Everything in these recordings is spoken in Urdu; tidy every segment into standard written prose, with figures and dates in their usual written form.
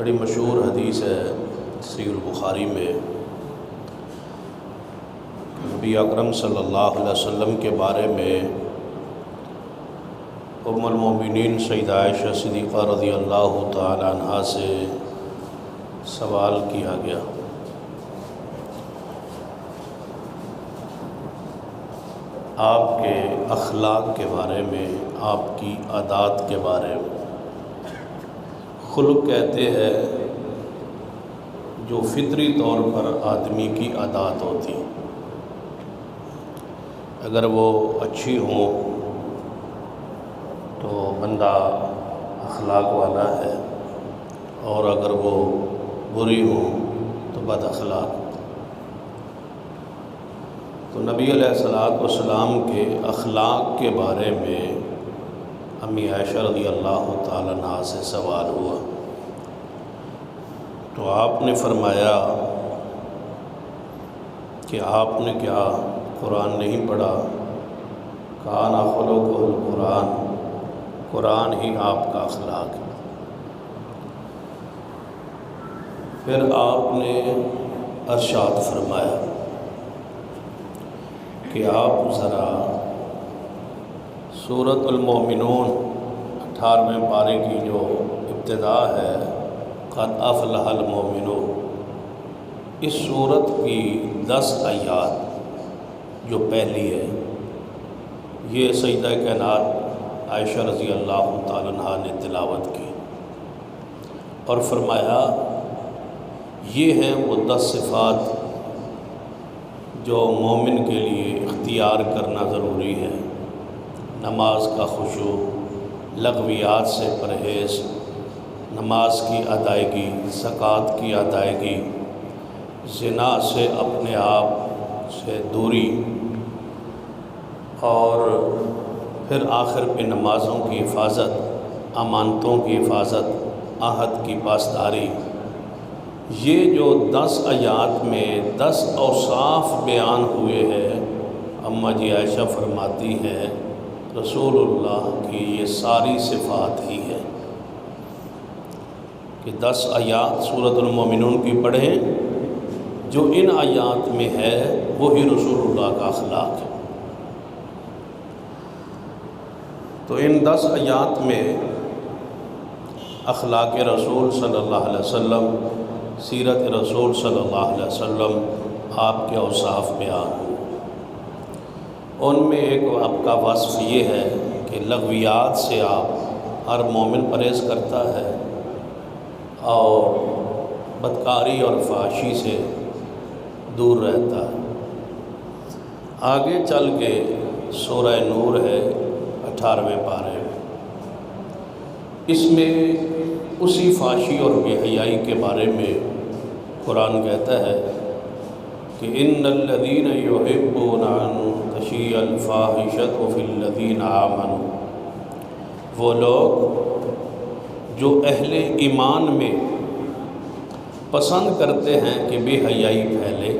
بڑی مشہور حدیث ہے صحیح البخاری میں، نبی اکرم صلی اللہ علیہ وسلم کے بارے میں ام المومنین سیدہ عائشہ صدیقہ رضی اللہ تعالی عنہا سے سوال کیا گیا۔ آپ کے اخلاق کے بارے میں، آپ کی عادات کے بارے میں۔ خلق کہتے ہیں جو فطری طور پر آدمی کی عادات ہوتی، اگر وہ اچھی ہوں تو بندہ اخلاق والا ہے، اور اگر وہ بری ہوں تو بد اخلاق۔ تو نبی علیہ السلام کے اخلاق کے بارے میں امی عائشہ رضی اللہ تعالیٰ عنہا سے سوال ہوا، تو آپ نے فرمایا کہ آپ نے کیا قرآن نہیں پڑھا؟ کان خلق القرآن، قرآن ہی آپ کا اخلاق ہے۔ پھر آپ نے ارشاد فرمایا کہ آپ ذرا سورۃ المومنون 18ویں پارے کی جو ابتدا ہے، قد افلح المومنون، اس سورت کی 10 آیات جو پہلی ہے، یہ سیدہ کائنات عائشہ رضی اللہ تعالی عنہا نے تلاوت کی اور فرمایا یہ ہیں وہ 10 صفات جو مومن کے لیے اختیار کرنا ضروری ہے۔ نماز کا خشوع، لغویات سے پرہیز، نماز کی ادائیگی، زکوٰۃ کی ادائیگی، زنا سے اپنے آپ سے دوری، اور پھر آخر پہ نمازوں کی حفاظت، امانتوں کی حفاظت، عہد کی پاسداری۔ یہ جو 10 آیات میں 10 اوصاف بیان ہوئے ہیں، اماں جی عائشہ فرماتی ہیں رسول اللہ کی یہ ساری صفات ہی ہے کہ 10 آیات سورۃ المومنون کی پڑھیں، جو ان آیات میں ہے وہی رسول اللہ کا اخلاق ہے۔ تو ان 10 آیات میں اخلاق رسول صلی اللہ علیہ وسلم، سیرت رسول صلی اللہ علیہ وسلم، آپ کے اوصاف بیان ہوں۔ ان میں ایک آپ کا وصف یہ ہے کہ لغویات سے آپ ہر مومن پرہیز کرتا ہے، اور بدکاری اور فحاشی سے دور رہتا ہے۔ آگے چل کے سورہ نور ہے 18ویں پارے میں، اس میں اسی فحاشی اور بے حیائی کے بارے میں قرآن کہتا ہے کہ ان الذین یحبون ان تشیع الفاحشۃ فی الذین آمنوا، وہ لوگ جو اہل ایمان میں پسند کرتے ہیں کہ بے حیائی پھیلے،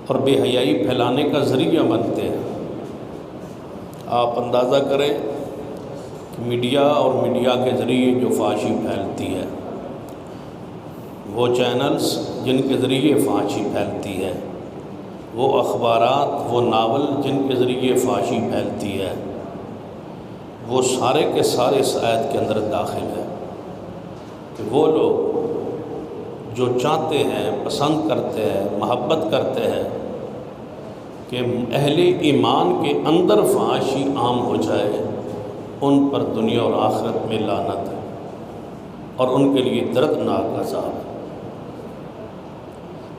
اور بے حیائی پھیلانے کا ذریعہ بنتے ہیں۔ آپ اندازہ کریں کہ میڈیا اور میڈیا کے ذریعے جو فحاشی پھیلتی ہے، وہ چینلز جن کے ذریعے فحاشی پھیلتی ہے، وہ اخبارات، وہ ناول جن کے ذریعے فحاشی پھیلتی ہے، وہ سارے کے سارے اس آیت کے اندر داخل ہے کہ وہ لوگ جو چاہتے ہیں، پسند کرتے ہیں، محبت کرتے ہیں کہ اہل ایمان کے اندر فحاشی عام ہو جائے، ان پر دنیا اور آخرت میں لعنت ہے، اور ان کے لیے دردناک عذاب ہے۔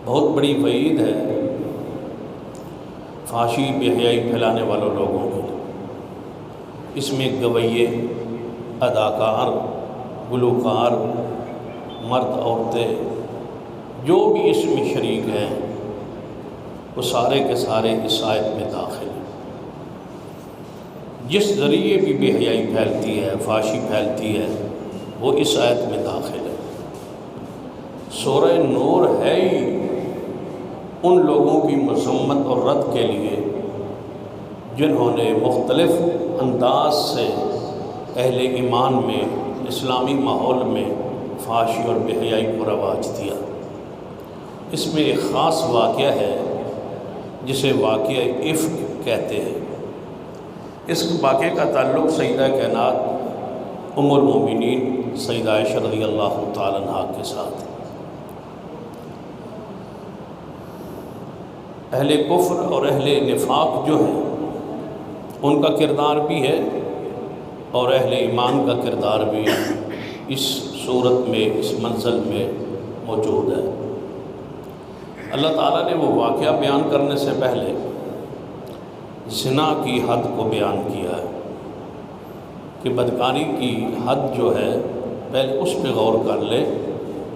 بہت بڑی وعید ہے فحاشی بے حیائی پھیلانے والوں لوگوں کی۔ اس میں گویے، اداکار، گلوکار، مرد، عورتیں، جو بھی اس میں شریک ہیں، وہ سارے کے سارے اس آیت میں داخل ہیں۔ جس ذریعے بھی بے حیائی پھیلتی ہے، فحاشی پھیلتی ہے، وہ اس آیت میں داخل ہے۔ سورہ نور ہے ہی ان لوگوں کی مذمت اور رد کے لیے جنہوں نے مختلف انداز سے اہل ایمان میں، اسلامی ماحول میں فحاشی اور بے حیائی کو رواج دیا۔ اس میں ایک خاص واقعہ ہے جسے واقعہ افک کہتے ہیں۔ اس واقعے کا تعلق سیدہ کائنات ام المومنین سیدہ عائشہ رضی اللہ تعالیٰ عنہا کے ساتھ۔ اہل کفر اور اہل نفاق جو ہیں ان کا کردار بھی ہے اور اہل ایمان کا کردار بھی اس صورت میں، اس منزل میں موجود ہے۔ اللہ تعالیٰ نے وہ واقعہ بیان کرنے سے پہلے زنا کی حد کو بیان کیا ہے کہ بدکاری کی حد جو ہے پہلے اس پہ غور کر لے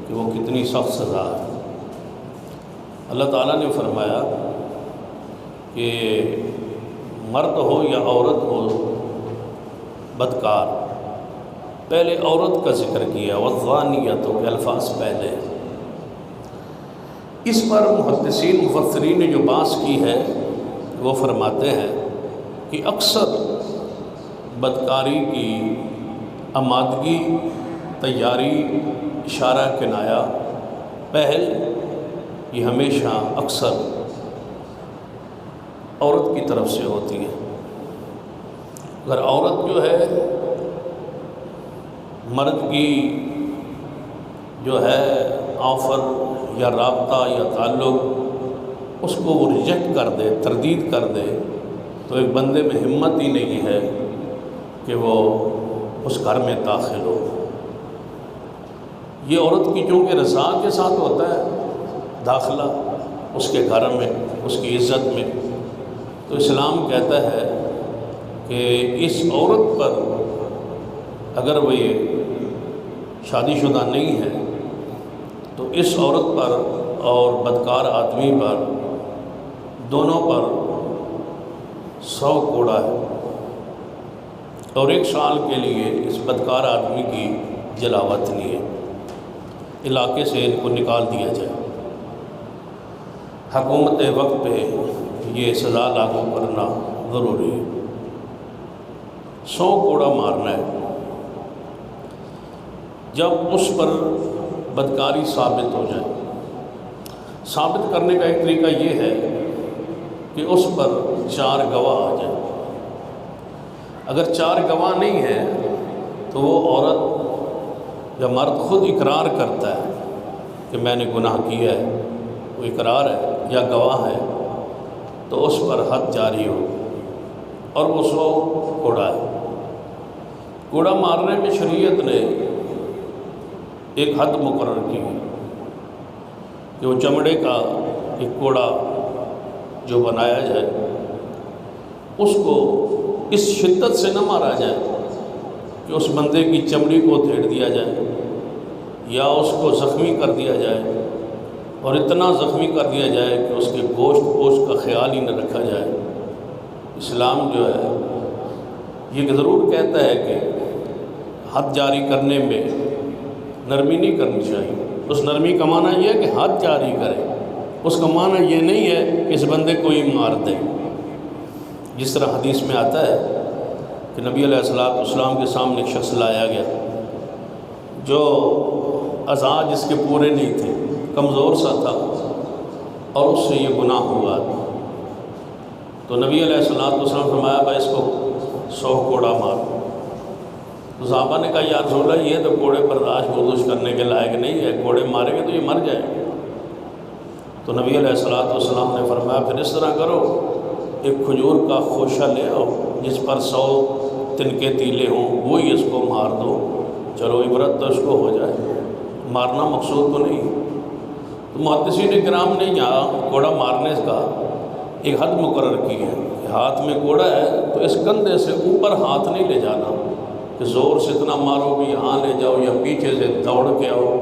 کہ وہ کتنی سخت سزا ہے۔ اللہ تعالیٰ نے فرمایا کہ مرد ہو یا عورت ہو بدکار، پہلے عورت کا ذکر کیا، والزانیۃ کے الفاظ پہلے۔ اس پر محدثین مفسرین نے جو بحث کی ہے وہ فرماتے ہیں کہ اکثر بدکاری کی آمادگی، تیاری، اشارہ کنایا، پہل یہ ہمیشہ اکثر عورت کی طرف سے ہوتی ہے۔ اگر عورت جو ہے مرد کی جو ہے آفر یا رابطہ یا تعلق اس کو وہ ریجیکٹ کر دے، تردید کر دے، تو ایک بندے میں ہمت ہی نہیں ہے کہ وہ اس گھر میں داخل ہو۔ یہ عورت کی چونکہ رضا کے ساتھ ہوتا ہے داخلہ اس کے گھر میں، اس کی عزت میں، تو اسلام کہتا ہے کہ اس عورت پر اگر وہ یہ شادی شدہ نہیں ہے تو اس عورت پر اور بدکار آدمی پر دونوں پر 100 کوڑا ہے، اور 1 سال کے لیے اس بدکار آدمی کی جلاوت نہیں ہے، علاقے سے ان کو نکال دیا جائے۔ حکومت وقت پہ یہ سزا لاگو کرنا ضروری ہے۔ 100 کوڑا مارنا ہے۔ جب اس پر بدکاری ثابت ہو جائے، ثابت کرنے کا ایک طریقہ یہ ہے کہ اس پر 4 گواہ آ جائیں۔ اگر 4 گواہ نہیں ہیں تو وہ عورت یا مرد خود اقرار کرتا ہے کہ میں نے گناہ کیا ہے، وہ اقرار ہے یا گواہ ہے، تو اس پر حد جاری ہو، اور وہ 100 کوڑا ہے۔ کوڑا مارنے میں شریعت نے ایک حد مقرر کی کہ وہ چمڑے کا ایک کوڑا جو بنایا جائے اس کو اس شدت سے نہ مارا جائے کہ اس بندے کی چمڑی کو ادھیڑ دیا جائے یا اس کو زخمی کر دیا جائے، اور اتنا زخمی کر دیا جائے کہ اس کے گوشت کا خیال ہی نہ رکھا جائے۔ اسلام جو ہے یہ ضرور کہتا ہے کہ حد جاری کرنے میں نرمی نہیں کرنی چاہیے۔ اس نرمی کا معنی یہ ہے کہ حد جاری کرے، اس کا معنی یہ نہیں ہے کہ اس بندے کو ہی مار دے۔ جس طرح حدیث میں آتا ہے کہ نبی علیہ السلام کے سامنے ایک شخص لایا گیا جو اعضاء جس کے پورے نہیں تھے، کمزور سا تھا، اور اس سے یہ گناہ ہوا۔ تو نبی علیہ السلام فرمایا بھائی اس کو 100 کوڑا مار۔ تو صحابہ نے کہا یا رسول اللہ یہ تو کوڑے برداشت برداشت کرنے کے لائق نہیں ہے، کوڑے ماریں گے تو یہ مر جائے گا۔ تو نبی علیہ السلام نے فرمایا پھر اس طرح کرو، ایک کھجور کا خوشہ لے آؤ جس پر 100 تنکے تیلے ہوں، وہی اس کو مار دو، چلو عبرت تو اس کو ہو جائے، مارنا مقصود تو نہیں۔ تو محدثین کرام نے یہاں کوڑا مارنے کا ایک حد مقرر کی ہے کہ ہاتھ میں کوڑا ہے تو اس کندھے سے اوپر ہاتھ نہیں لے جانا کہ زور سے اتنا مارو کہ یہاں لے جاؤ یا پیچھے سے دوڑ کے آؤ،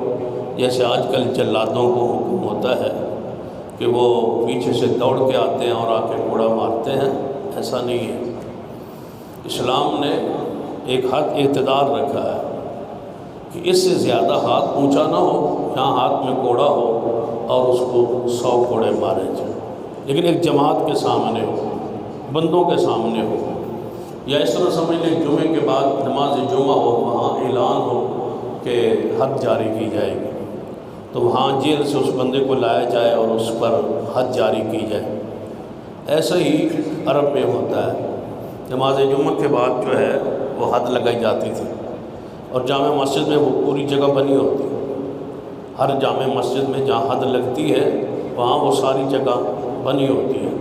جیسے آج کل جلادوں کو حکم ہوتا ہے کہ وہ پیچھے سے دوڑ کے آتے ہیں اور آ کے کوڑا مارتے ہیں۔ ایسا نہیں ہے۔ اسلام نے ایک حد اعتدال رکھا ہے کہ اس سے زیادہ ہاتھ اونچا نہ ہو، یہاں ہاتھ میں کوڑا ہو اور اس کو 100 کوڑے مارے جائیں، لیکن ایک جماعت کے سامنے ہو، بندوں کے سامنے ہو، یا اس طرح سمجھ لیں جمعے کے بعد نماز جمعہ ہو، وہاں اعلان ہو کہ حد جاری کی جائے گی، تو وہاں جیل سے اس بندے کو لایا جائے اور اس پر حد جاری کی جائے۔ ایسا ہی عرب میں ہوتا ہے، نماز جمعہ کے بعد جو ہے وہ حد لگائی جاتی تھی، اور جامع مسجد میں وہ پوری جگہ بنی ہوتی ہے۔ ہر جامع مسجد میں جہاں حد لگتی ہے وہاں وہ ساری جگہ بنی ہوتی ہے۔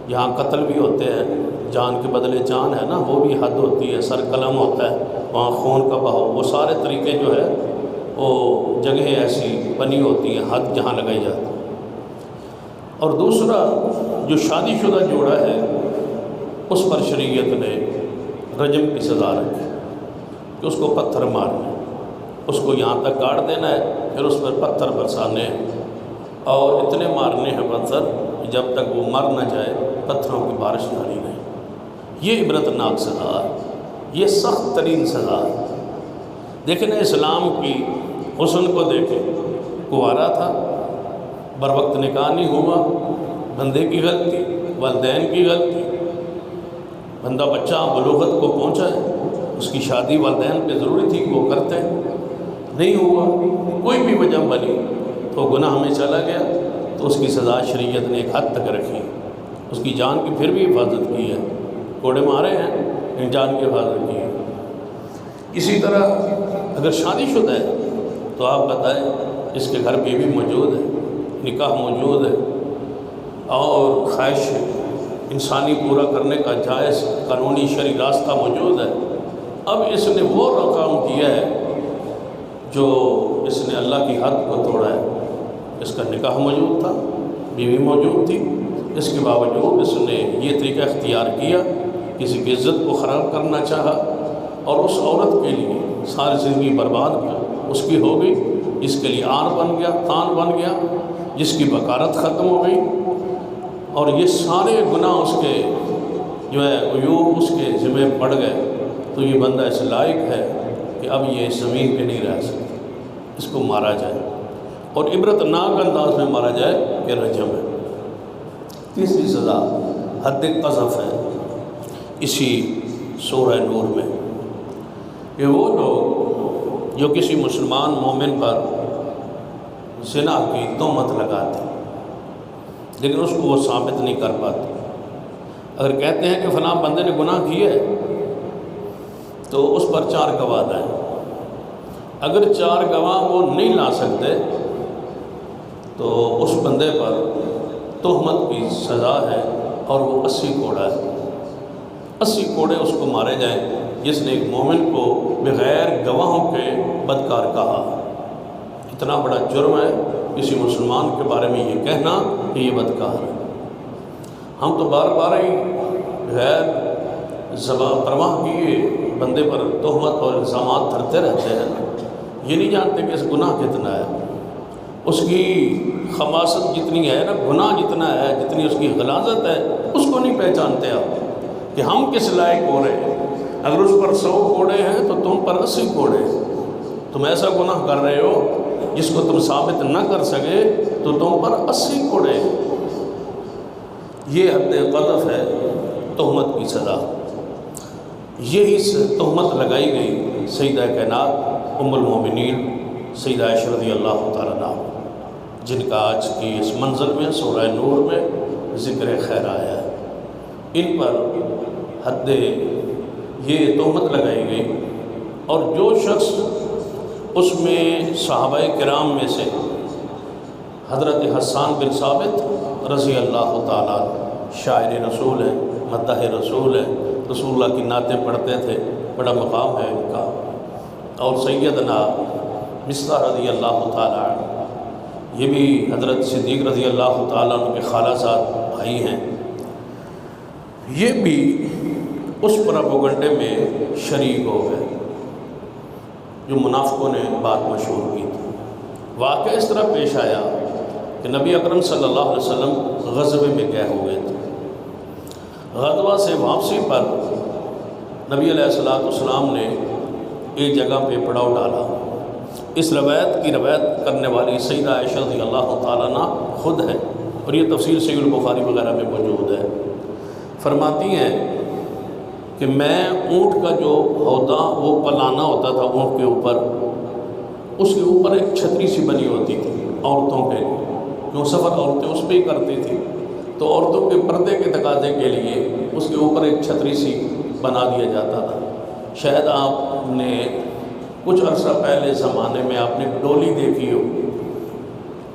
جہاں قتل بھی ہوتے ہیں، جان کے بدلے جان ہے نا، وہ بھی حد ہوتی ہے، سر قلم ہوتا ہے، وہاں خون کا بہاؤ، وہ سارے طریقے جو ہے وہ جگہیں ایسی بنی ہوتی ہیں، حد جہاں لگائی جاتی ہے۔ اور دوسرا جو شادی شدہ جوڑا ہے اس پر شریعت نے رجم کی سزا رکھی کہ اس کو پتھر مارنا، اس کو یہاں تک گاڑ دینا ہے، پھر اس پر پتھر برسانے ہیں، اور اتنے مارنے ہیں پتھر جب تک وہ مر نہ جائے، پتھروں کی بارش جاری رہے۔ یہ عبرتناک سزا ہے، یہ سخت ترین سزا ہے۔ دیکھیں نا اسلام کی حسن کو دیکھیں، کنوارا تھا، بر وقت نکاح نہیں ہوا، بندے کی غلطی، والدین کی غلطی، بندہ بچہ بلوغت کو پہنچا ہے، اس کی شادی والدین پہ ضروری تھی کہ وہ کرتے، نہیں ہوا، کوئی بھی وجہ بنی تو گناہ میں چلا گیا، تو اس کی سزا شریعت نے ایک حد تک رکھی، اس کی جان کی پھر بھی حفاظت کی ہے، کوڑے مارے ہیں لیکن جان کی حفاظت کی ہے۔ اسی طرح اگر شادی شدہ ہے تو آپ بتائیں اس کے گھر بیوی موجود ہے، نکاح موجود ہے، اور خواہش انسانی پورا کرنے کا جائز قانونی شرعی راستہ موجود ہے، اب اس نے وہ کام کیا ہے جو اس نے اللہ کی حد کو توڑا ہے۔ اس کا نکاح موجود تھا، بیوی موجود تھی، اس کے باوجود اس نے یہ طریقہ اختیار کیا، کسی کی عزت کو خراب کرنا چاہا، اور اس عورت کے لیے ساری زندگی برباد اس کی ہو گئی، اس کے لیے آن بن گیا، تان بن گیا، جس کی بکارت ختم ہو گئی، اور یہ سارے گناہ اس کے جو ہے عیوب اس کے ذمہ پڑ گئے، تو یہ بندہ اس لائق ہے کہ اب یہ زمین پہ نہیں رہ سکتا، اس کو مارا جائے، اور عبرتناک انداز میں مارا جائے کہ رجم ہے۔ تیسری سزا حد قذف ہے، اسی سورہ نور میں، کہ وہ لوگ جو کسی مسلمان مومن پر زنا کی تہمت لگاتے لیکن اس کو وہ ثابت نہیں کر پاتے، اگر کہتے ہیں کہ فلاں بندے نے گناہ کیے تو اس پر 4 گواہ لائیں، اگر 4 گواہ وہ نہیں لا سکتے تو اس بندے پر تہمت کی سزا ہے، اور وہ 80 کوڑا ہے، 80 کوڑے اس کو مارے جائیں جس نے ایک مومن کو بغیر گواہوں کے بدکار کہا۔ اتنا بڑا جرم ہے کسی مسلمان کے بارے میں یہ کہنا کہ یہ بدکار ہے۔ ہم تو بار بار ہی غیر پرواہ کیے بندے پر تہمت اور الزامات دھرتے رہتے ہیں، یہ نہیں جانتے کہ اس گناہ کتنا ہے، اس کی خباثت جتنی ہے نا، گناہ جتنا ہے، جتنی اس کی غلاظت ہے، اس کو نہیں پہچانتے آپ کہ ہم کس لائق ہو رہے ہیں۔ اگر اس پر 100 کوڑے ہیں تو تم پر 80 کوڑے ہیں، تم ایسا گناہ کر رہے ہو جس کو تم ثابت نہ کر سکے تو تم پر 80 کوڑے ہیں۔ یہ حد قذف ہے، تہمت کی سزا۔ یہی تہمت لگائی گئی سیدہ کائنات ام المومنین سیدہ عائشہ رضی اللہ تعالیٰ عنہا، جن کا آج کی اس منزل میں سورہ نور میں ذکر خیر آیا ہے۔ ان پر حد یہ تہمت لگائی گئی، اور جو شخص اس میں صحابہ کرام میں سے حضرت حسان بن ثابت رضی اللہ تعالیٰ شاعر رسول ہے، مداح رسول ہے، رسول اللہ کی نعتیں پڑھتے تھے، بڑا مقام ہے ان کا، اور سیدنا مصطح رضی اللہ تعالیٰ یہ بھی حضرت صدیق رضی اللہ تعالیٰ عنہ کے خالہ زاد بھائی ہیں، یہ بھی اس پروپیگنڈے میں شریک ہو گئے جو منافقوں نے بات مشہور کی تھی۔ واقعہ اس طرح پیش آیا کہ نبی اکرم صلی اللہ علیہ وسلم غزوے میں گئے ہوئے تھے، غزوہ سے واپسی پر نبی علیہ السلام نے ایک جگہ پہ پڑاؤ ڈالا۔ اس روایت کی روایت کرنے والی سیدہ عائشہ رضی اللہ تعالیٰ عنہ خود ہے، اور یہ تفسیر صحیح البخاری وغیرہ میں موجود ہے۔ فرماتی ہیں کہ میں اونٹ کا جو ہوتا وہ پلانا ہوتا تھا اونٹ کے اوپر، اس کے اوپر ایک چھتری سی بنی ہوتی تھی عورتوں کے لیے، کیوں سفر عورتیں اس پہ ہی کرتی تھی، تو عورتوں کے پردے کے تقاضے کے لیے اس کے اوپر ایک چھتری سی بنا دیا جاتا تھا۔ شاید آپ نے کچھ عرصہ پہلے زمانے میں آپ نے ڈولی دیکھی ہو،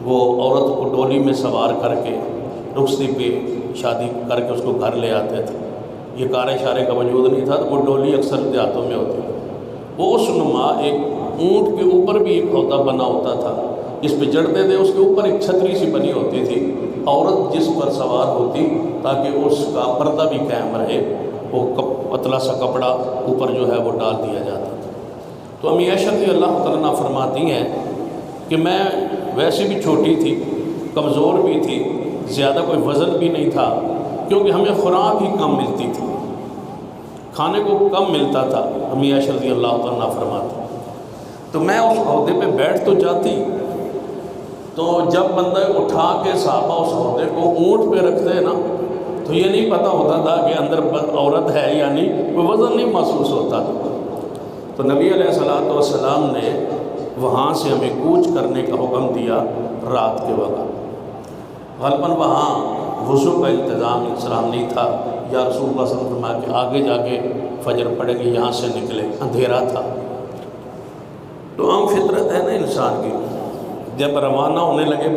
وہ عورت کو ڈولی میں سوار کر کے رخصتی پہ شادی کر کے اس کو گھر لے آتے تھے۔ یہ کار اشارے کا وجود نہیں تھا، تو وہ ڈولی اکثر دیہاتوں میں ہوتی ہے۔ وہ اس نما ایک اونٹ کے اوپر بھی ایک ہوتا بنا ہوتا تھا جس پہ چڑھتے تھے، اس کے اوپر ایک چھتری سی بنی ہوتی تھی، عورت جس پر سوار ہوتی تاکہ اس کا پردہ بھی قائم رہے، وہ پتلا سا کپڑا اوپر جو ہے وہ ڈال دیا جاتا تھا۔ تو امی عائشہ رضی اللہ تعالیٰ عنہ فرماتی ہیں کہ میں ویسے بھی چھوٹی تھی، کمزور بھی تھی، زیادہ کوئی وزن بھی نہیں تھا، کیونکہ ہمیں خوراک ہی کم ملتی تھی، کھانے کو کم ملتا تھا۔ امی عائشہ رضی اللہ تعالیٰ عنہ فرماتی تو میں اس عہدے پہ بیٹھ تو جاتی، تو جب بندہ اٹھا کے صحابہ اس عہدے کو اونٹ پہ رکھتے نا تو یہ نہیں پتہ ہوتا تھا کہ اندر عورت ہے یا نہیں، کوئی وزن نہیں محسوس ہوتا تھا۔ تو نبی علیہ الصلوۃ والسلام نے وہاں سے ہمیں کوچ کرنے کا حکم دیا رات کے وقت۔ غالباً وہاں وضو کا انتظام اسلام نہیں تھا، یا رسول اللہ صلی اللہ علیہ وسلم فرمایا کہ آگے جا کے فجر پڑے گی، یہاں سے نکلے، اندھیرا تھا۔ تو عام فطرت ہے نا انسان کی، جب روانہ ہونے لگے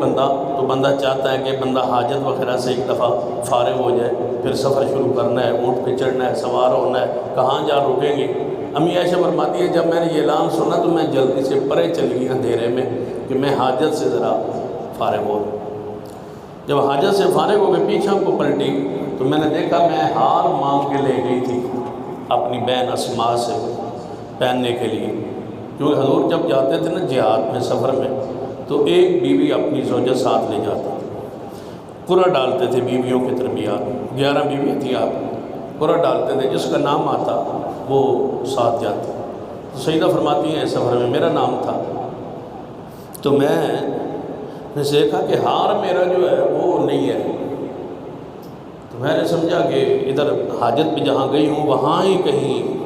تو بندہ چاہتا ہے کہ بندہ حاجت وغیرہ سے ایک دفعہ فارغ ہو جائے، پھر سفر شروع کرنا ہے، اونٹ پہ چڑھنا ہے، سوار ہونا ہے، کہاں جا رکیں گے۔ امی عائشہ فرماتی ہے جب میں نے یہ اعلان سنا تو میں جلدی سے پرے چلی گئی اندھیرے میں کہ میں حاجت سے ذرا فارغ ہو۔ جب حاجت سے فارغ ہو کے پیچھے کو پلٹی تو میں نے دیکھا میں ہار مانگ کے لے گئی تھی اپنی بہن اسماء سے پہننے کے لیے، کیونکہ حضور جب جاتے تھے نا جہاد میں، سفر میں، تو ایک بیوی اپنی زوجہ ساتھ لے جاتے تھے، قرعہ ڈالتے تھے بیویوں کی تربیات، 11 بیوی تھی، آپ قرعہ ڈالتے تھے، جس کا نام آتا وہ ساتھ جاتی۔ تو سیدہ فرماتی ہیں سفر میں میرا نام تھا، تو میں نے دیکھا کہ ہار میرا جو ہے وہ نہیں ہے، تو میں نے سمجھا کہ ادھر حاجت پہ جہاں گئی ہوں وہاں ہی کہیں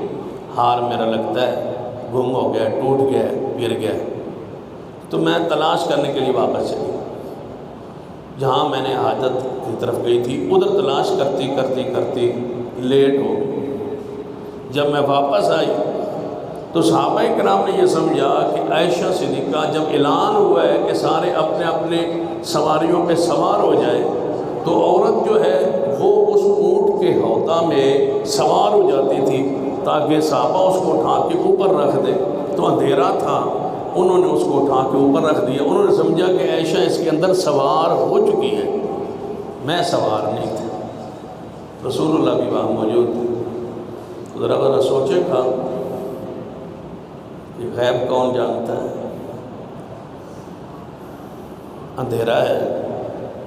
ہار میرا لگتا ہے گم ہو گیا، ٹوٹ گیا، گر گیا۔ تو میں تلاش کرنے کے لیے واپس چلی، جہاں میں نے حاجت کی طرف گئی تھی ادھر تلاش کرتی کرتی کرتی لیٹ ہو گئی۔ جب میں واپس آئی تو صحابہ کرام نے یہ سمجھا کہ عائشہ صدیقہ جب اعلان ہوا ہے کہ سارے اپنے اپنے سواریوں پہ سوار ہو جائے، تو عورت جو ہے وہ اس اونٹ کے ہوتا میں سوار ہو جاتی تھی تاکہ صحابہ اس کو اٹھا کے اوپر رکھ دے۔ تو اندھیرا تھا، انہوں نے اس کو اٹھا کے اوپر رکھ دیا، انہوں نے سمجھا کہ عائشہ اس کے اندر سوار ہو چکی ہے، میں سوار نہیں تھا۔ رسول اللہ بھی وہاں موجود تھے، ذرا ذرا سوچے گا کہ غیب کون جانتا ہے، اندھیرا ہے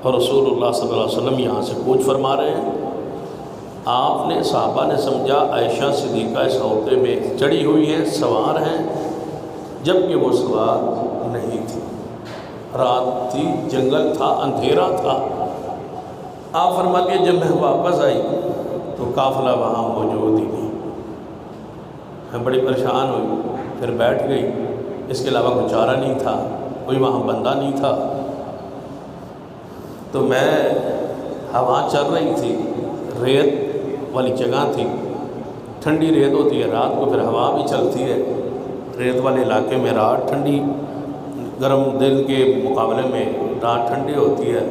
اور رسول اللہ صلی اللہ علیہ وسلم یہاں سے کوچ فرما رہے ہیں۔ آپ نے صحابہ نے سمجھا عائشہ صدیقہ اس عہدے میں چڑھی ہوئی ہیں، سوار ہیں، جبکہ وہ سوار نہیں تھی، رات تھی، جنگل تھا، اندھیرا تھا۔ آپ فرماتے ہیں جب میں واپس آئی تو قافلہ وہاں موجود ہی نہیں، میں بڑی پریشان ہوئی، پھر بیٹھ گئی، اس کے علاوہ کوئی چارہ نہیں تھا، کوئی وہاں بندہ نہیں تھا۔ تو میں ہوا چل رہی تھی، ریت والی جگہ تھی، ٹھنڈی ریت ہوتی ہے رات کو، پھر ہوا بھی چلتی ہے، ریت والے علاقے میں رات ٹھنڈی، گرم دن کے مقابلے میں رات ٹھنڈی ہوتی ہے۔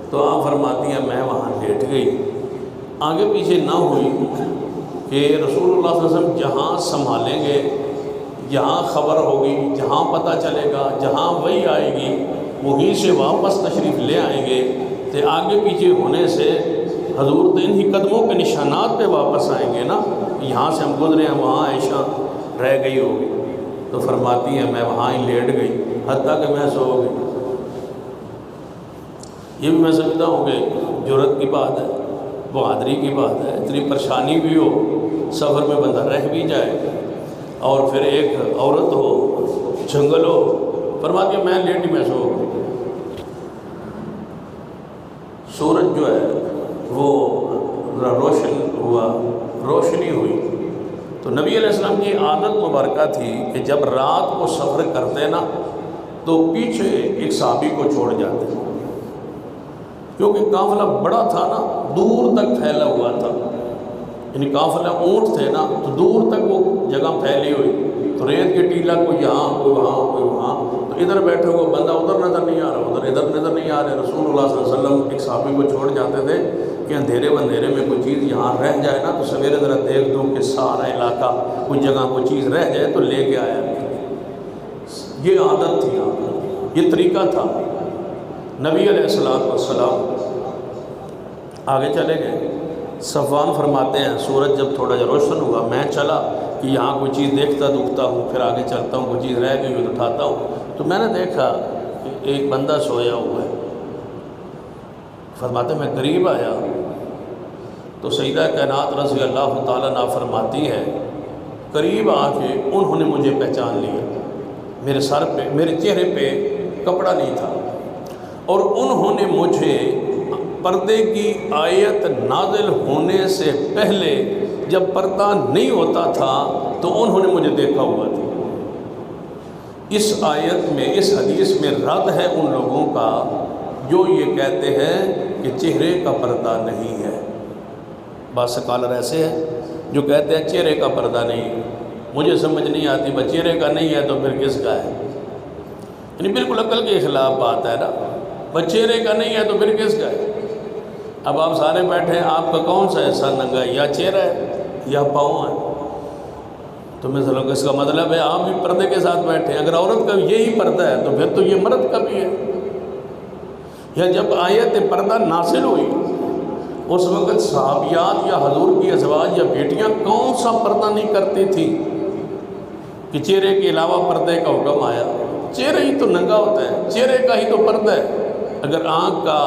تو آپ فرماتی ہیں میں وہاں لیٹ گئی، آگے پیچھے نہ ہوئی کہ رسول اللہ صلی اللہ علیہ وسلم جہاں سنبھالیں گے، جہاں خبر ہوگی، جہاں پتہ چلے گا، جہاں وہی آئے گی وہیں سے واپس تشریف لے آئیں گے، تو آگے پیچھے ہونے سے حضور تو انہی قدموں کے نشانات پہ واپس آئیں گے نا، یہاں سے ہم گزرے ہیں وہاں عائشہ رہ گئی ہوگی۔ تو فرماتی ہیں میں وہاں ہی لیٹ گئی حتیٰ کہ میں سو گئی۔ یہ بھی میں سمجھتا ہوں کہ جرأت کی بات ہے، بہادری کی بات ہے، اتنی پریشانی بھی ہو، سفر میں بندہ رہ بھی جائے، اور پھر ایک عورت ہو، جنگل ہو، فرماتی ہے میں لیٹ ہی میں سو گئی۔ سورج جو ہے وہ روشن ہوا، روشنی ہوئی، تو نبی علیہ السلام کی عادت مبارکہ تھی کہ جب رات کو سفر کرتے نا تو پیچھے ایک صحابی کو چھوڑ جاتے، کیونکہ قافلہ بڑا تھا نا، دور تک پھیلا ہوا تھا، یعنی قافلہ اونٹ تھے نا تو دور تک وہ جگہ پھیلی ہوئی، تو ریت کے ٹیلا کوئی یہاں کوئی وہاں کوئی وہاں، تو ادھر بیٹھے ہوئے بندہ ادھر نظر نہیں آ رہا، ادھر نظر نہیں آ رہے، رسول اللہ صلی اللہ علیہ وسلم ایک صحابی کو چھوڑ جاتے تھے کہ اندھیرے بندھیرے میں کوئی چیز یہاں رہ جائے نا تو سویرے ذرا دیکھ دوں کہ سارا علاقہ کوئی جگہ کوئی چیز رہ جائے تو لے کے آیا۔ یہ عادت تھی، یہ طریقہ تھا۔ نبی علیہ السلام آگے چلے گئے۔ صفوان فرماتے ہیں سورج جب تھوڑا جا روشن ہوا میں چلا کہ یہاں کوئی چیز دیکھتا دکھتا ہوں، پھر آگے چلتا ہوں، کوئی چیز رہ گئی ہو تو اٹھاتا ہوں، تو میں نے دیکھا کہ ایک بندہ سویا ہوا ہے۔ فرماتے میں قریب آیا تو سیدہ کائنات رضی اللہ تعالیٰ عنہا فرماتی ہے قریب آ کے انہوں نے مجھے پہچان لیا، میرے سر پہ میرے چہرے پہ کپڑا نہیں تھا، اور انہوں نے مجھے پردے کی آیت نازل ہونے سے پہلے جب پردہ نہیں ہوتا تھا تو انہوں نے مجھے دیکھا ہوا تھا۔ اس آیت میں اس حدیث میں رد ہے ان لوگوں کا جو یہ کہتے ہیں کہ چہرے کا پردہ نہیں ہے۔ بعض اسکالر ایسے ہیں جو کہتے ہیں چہرے کا پردہ نہیں، مجھے سمجھ نہیں آتی بس چہرے کا نہیں ہے تو پھر کس کا ہے؟ یعنی بالکل عقل کے خلاف بات ہے نا، بس چہرے کا نہیں ہے تو پھر کس کا ہے؟ اب آپ سارے بیٹھے ہیں، آپ کا کون سا حصہ ننگا ہے؟ یا چہرہ ہے یا پاؤں ہے؟ تو مثلا اس کا مطلب ہے آپ بھی پردے کے ساتھ بیٹھے ہیں۔ اگر عورت کا یہی پردہ ہے تو پھر تو یہ مرد کا بھی ہے۔ یا جب آیت پردہ نازل ہوئی اس وقت صحابیات یا حضور کی ازواج یا بیٹیاں کون سا پردہ نہیں کرتی تھی کہ چہرے کے علاوہ پردے کا حکم آیا؟ چہرہ ہی تو ننگا ہوتا ہے، چہرے کا ہی تو پردہ ہے۔ اگر آنکھ کا،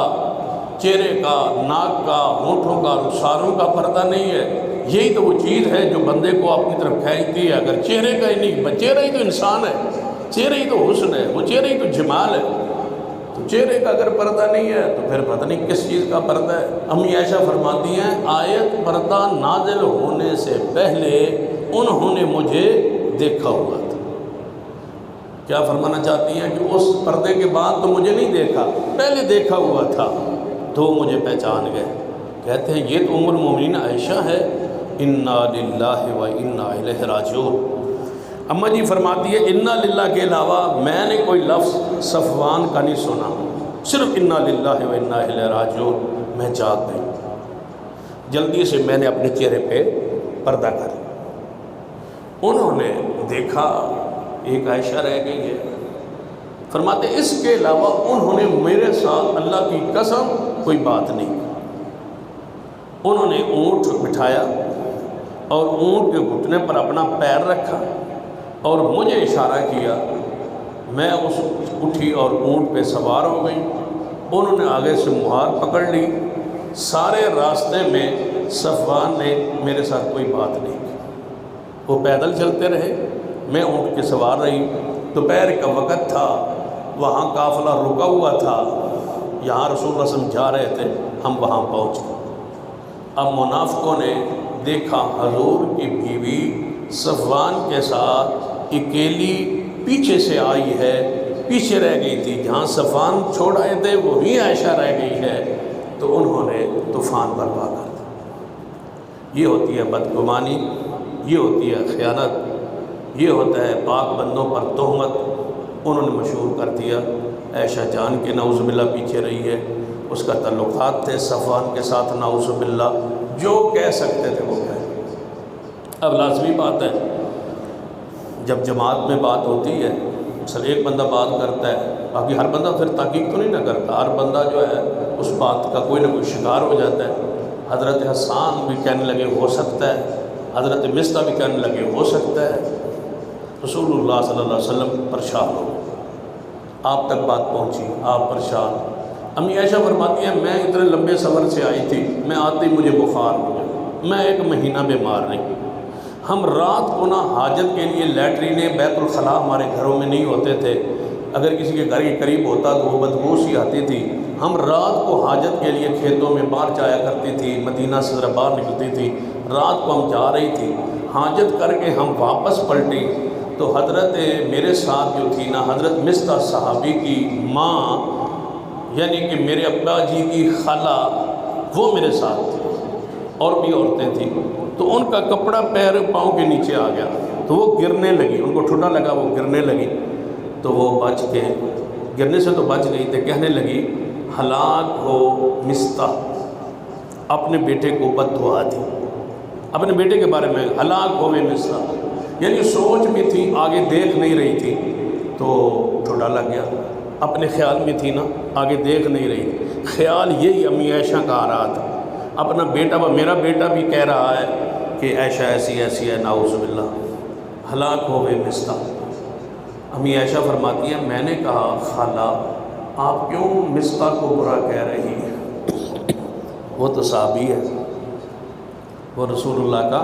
چہرے کا، ناک کا، ہونٹوں کا، رخساروں کا پردہ نہیں ہے، یہی تو وہ چیز ہے جو بندے کو اپنی طرف کھینچتی ہے۔ اگر چہرے کا ہی نہیں، چہرہ ہی تو انسان ہے، چہرہ ہی تو حسن ہے، وہ چہرہ ہی تو جمال ہے، تو چہرے کا اگر پردہ نہیں ہے تو پھر پتہ نہیں کس چیز کا پردہ ہے۔ امی عائشہ فرماتی ہیں آیت پردہ نازل ہونے سے پہلے انہوں نے مجھے دیکھا ہوا تھا۔ کیا فرمانا چاہتی ہیں کہ اس پردے کے بعد تو مجھے نہیں دیکھا، پہلے دیکھا ہوا تھا تو مجھے پہچان گئے۔ کہتے ہیں یہ تو ام المومنین عائشہ ہے، انا للہ و انا الیہ راجعون۔ اماں جی فرماتی ہے انا للہ کے علاوہ میں نے کوئی لفظ صفوان کا نہیں سنا، صرف انا للہ و انا الیہ راجعون۔ میں جاگ گئی، جلدی سے میں نے اپنے چہرے پہ پردہ کر لیا۔ انہوں نے دیکھا ایک عائشہ رہ گئی ہے، فرماتے اس کے علاوہ انہوں نے میرے ساتھ اللہ کی قسم کوئی بات نہیں کی۔ انہوں نے اونٹ بٹھایا اور اونٹ کے گھٹنے پر اپنا پیر رکھا اور مجھے اشارہ کیا، میں اس اٹھی اور اونٹ پہ سوار ہو گئی۔ انہوں نے آگے سے مہار پکڑ لی۔ سارے راستے میں صفوان نے میرے ساتھ کوئی بات نہیں کی، وہ پیدل چلتے رہے، میں اونٹ کے سوار رہی۔ دوپہر کا وقت تھا، وہاں قافلہ رکا ہوا تھا، یہاں رسول اللہ صلی اللہ علیہ وسلم جا رہے تھے، ہم وہاں پہنچ گئے۔ اب منافقوں نے دیکھا حضور کی بیوی صفوان کے ساتھ اکیلی پیچھے سے آئی ہے، پیچھے رہ گئی تھی، جہاں صفوان چھوڑ آئے تھے وہی عائشہ رہ گئی ہے، تو انہوں نے طوفان برپا کر دیا۔ یہ ہوتی ہے بدگمانی، یہ ہوتی ہے خیانت، یہ ہوتا ہے پاک بندوں پر تہمت۔ انہوں نے مشہور کر دیا، عائشہ جان کے نعوذ باللہ پیچھے رہی ہے، اس کا تعلقات تھے صفوان کے ساتھ نعوذ باللہ، جو کہہ سکتے تھے وہ کہہ۔ اب لازمی بات ہے جب جماعت میں بات ہوتی ہے، مثلا ایک بندہ بات کرتا ہے، باقی ہر بندہ پھر تحقیق تو نہیں نہ کرتا، ہر بندہ جو ہے اس بات کا کوئی نہ کوئی شکار ہو جاتا ہے۔ حضرت حسان بھی کہنے لگے ہو سکتا ہے، حضرت مصطفیٰ بھی کہنے لگے ہو سکتا ہے، رسول اللہ صلی اللہ علیہ وسلم پریشان ہو، آپ تک بات پہنچی، آپ پریشان۔ امی عائشہ فرماتی ہیں میں اتنے لمبے سفر سے آئی تھی، میں آتے ہی مجھے بخار ہو گیا، میں 1 مہینہ بیمار رہی۔ ہم رات کو نہ حاجت کے لیے لیٹرینیں بیت الخلاء ہمارے گھروں میں نہیں ہوتے تھے، اگر کسی کے گھر کے قریب ہوتا تو وہ بدبو سی آتی تھی۔ ہم رات کو حاجت کے لیے کھیتوں میں باہر جایا کرتی تھی، مدینہ سے ذرا باہر نکلتی تھی، رات کو ہم جا رہی تھی، حاجت کر کے ہم واپس پلٹے تو حضرت میرے ساتھ جو تھی نا حضرت مستح صحابی کی ماں یعنی کہ میرے ابا جی کی خالہ وہ میرے ساتھ تھی اور بھی عورتیں تھیں، تو ان کا کپڑا پیر پاؤں کے نیچے آ گیا تو وہ گرنے لگی، ان کو ٹھنڈا لگا، وہ گرنے لگی تو وہ بچ کے گرنے سے تو بچ گئی تھی، کہنے لگی ہلاک ہو مستح، اپنے بیٹے کو بد دعا دی، اپنے بیٹے کے بارے میں ہلاک ہوئے مستح، یعنی سوچ بھی تھی آگے دیکھ نہیں رہی تھی تو ٹھنڈا لگ گیا، اپنے خیال میں تھی نا آگے دیکھ نہیں رہی، خیال یہی امی عائشہ کا آ رہا تھا، اپنا بیٹا میرا بیٹا بھی کہہ رہا ہے کہ عائشہ ایسی ایسی ہے، نعوذ باللہ، ہلاک ہوئے مستح۔ امی عائشہ فرماتی ہیں میں نے کہا خالہ آپ کیوں مستح کو برا کہہ رہی ہیں، وہ تو صحابی ہے، وہ رسول اللہ کا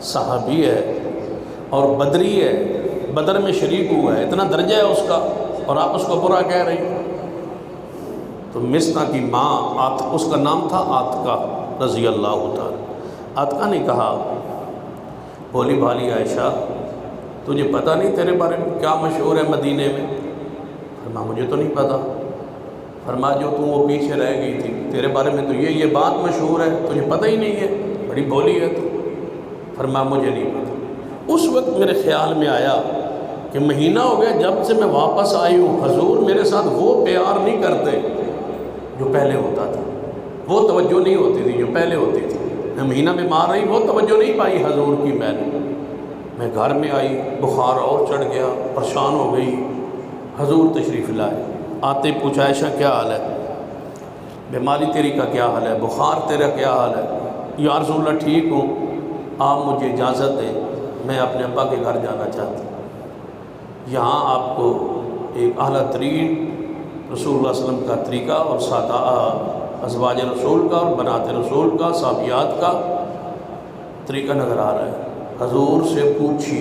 صحابی ہے اور بدری ہے، بدر میں شریک ہوا ہے، اتنا درجہ ہے اس کا اور آپ اس کو برا کہہ رہی ہیں۔ تو مستح کی ماں اس کا نام تھا عاتقہ رضی اللہ تعالی، عاتقہ نے کہا بولی بھالی عائشہ تجھے پتہ نہیں تیرے بارے میں کیا مشہور ہے مدینے میں؟ فرمایا مجھے تو نہیں پتہ۔ فرمایا جو تم وہ پیچھے رہ گئی تھی تیرے بارے میں تو یہ بات مشہور ہے، تجھے پتہ ہی نہیں ہے، بڑی بولی ہے تو۔ فرمایا مجھے نہیں پتہ۔ اس وقت میرے خیال میں آیا کہ مہینہ ہو گیا جب سے میں واپس آئی ہوں، حضور میرے ساتھ وہ پیار نہیں کرتے جو پہلے ہوتا تھا، وہ توجہ نہیں ہوتی تھی جو پہلے ہوتی تھی، میں مہینہ بیمار رہی وہ توجہ نہیں پائی حضور کی، میں گھر میں آئی بخار اور چڑھ گیا، پریشان ہو گئی، حضور تشریف لائے، آتے پوچھا عائشہ کیا حال ہے، بیماری تیری کا کیا حال ہے، بخار تیرا کیا حال ہے؟ یا رسول اللہ ٹھیک ہوں، آپ مجھے اجازت دیں میں اپنے ابا کے گھر جانا چاہتی ہوں، یہاں آپ کو ایک اعلیٰ ترین رسول اللہ صلی اللہ علیہ وسلم کا طریقہ اور سادہ ازواج رسول کا اور بنات رسول کا صحابیات کا طریقہ نظر آ رہا ہے۔ حضور سے پوچھی،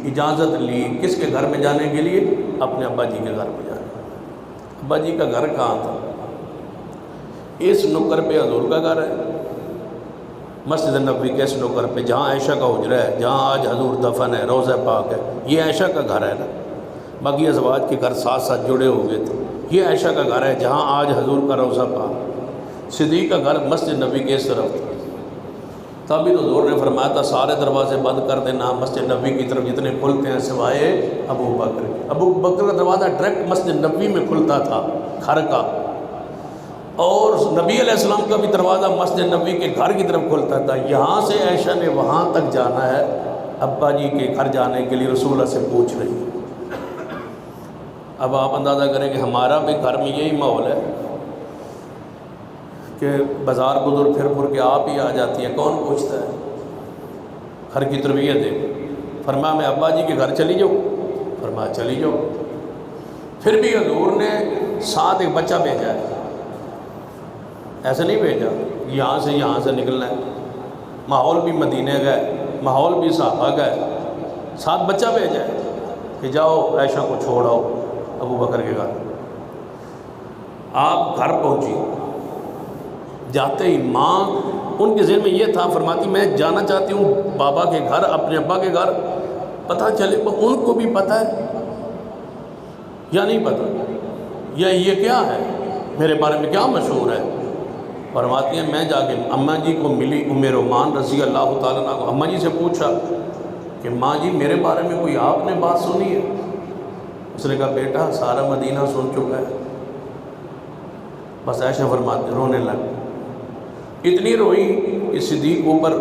اجازت لی، کس کے گھر میں جانے کے لیے؟ اپنے ابا جی کے گھر میں جانے۔ ابا جی کا گھر کہاں تھا؟ اس نکر پہ حضور کا گھر ہے، مسجد نبوی کے اس نکر پہ جہاں عائشہ کا حجرہ ہے، جہاں آج حضور دفن ہے، روضہ پاک ہے، یہ عائشہ کا گھر ہے نا، باقی ازواج کے گھر ساتھ ساتھ جڑے ہوئے تھے، یہ عائشہ کا گھر ہے جہاں آج حضور کا روضہ پاک، صدیق کا گھر مسجد نبوی کے اس طرف تھا۔ تبھی تو حضور نے فرمایا تھا سارے دروازے بند کر دینا، مسجد نبوی کی طرف جتنے کھلتے ہیں سوائے ابو بکر کا دروازہ ڈائریکٹ مسجد نبوی میں کھلتا تھا گھر کا، اور نبی علیہ السلام کا بھی دروازہ مسجد نبوی کے گھر کی طرف کھلتا تھا۔ یہاں سے عائشہ نے وہاں تک جانا ہے، ابا جی کے گھر جانے کے لیے رسول اللہ سے پوچھ رہی ہے۔ اب آپ اندازہ کریں کہ ہمارا بھی گھر میں یہی ماحول ہے کہ بازار گزر پھر کے آپ ہی آ جاتی ہیں، کون پوچھتا ہے؟ گھر کی تربیت ہے۔ فرمایا میں ابا جی کے گھر چلی جاؤں؟ فرمایا چلی جاؤ۔ پھر بھی حضور نے ساتھ ایک بچہ بھیجا ہے، ایسے نہیں بھیجا یہاں سے نکلنا ہے، ماحول بھی مدینے کا ہے، ماحول بھی صحابہ کا ہے، ساتھ بچہ بھیجا ہے کہ جاؤ عائشہ کو چھوڑ آؤ ابو بکر کے گھر۔ آپ گھر پہنچی، جاتے ہی ماں ان کے ذہن میں یہ تھا، فرماتی میں جانا چاہتی ہوں بابا کے گھر، اپنے ابا کے گھر، پتہ چلے ان کو بھی پتہ ہے یا نہیں پتہ، یا یہ کیا ہے میرے بارے میں کیا مشہور ہے۔ فرماتی ہیں میں جا کے اماں جی کو ملی، ام رومان رضی اللہ تعالیٰ عنہ کو، اماں جی سے پوچھا کہ ماں جی میرے بارے میں کوئی آپ نے بات سنی ہے؟ اس نے کہا بیٹا سارا مدینہ سن چکا ہے۔ بس عائشہ فرماتے رونے لگ، اتنی روئی کہ صدیق اوپر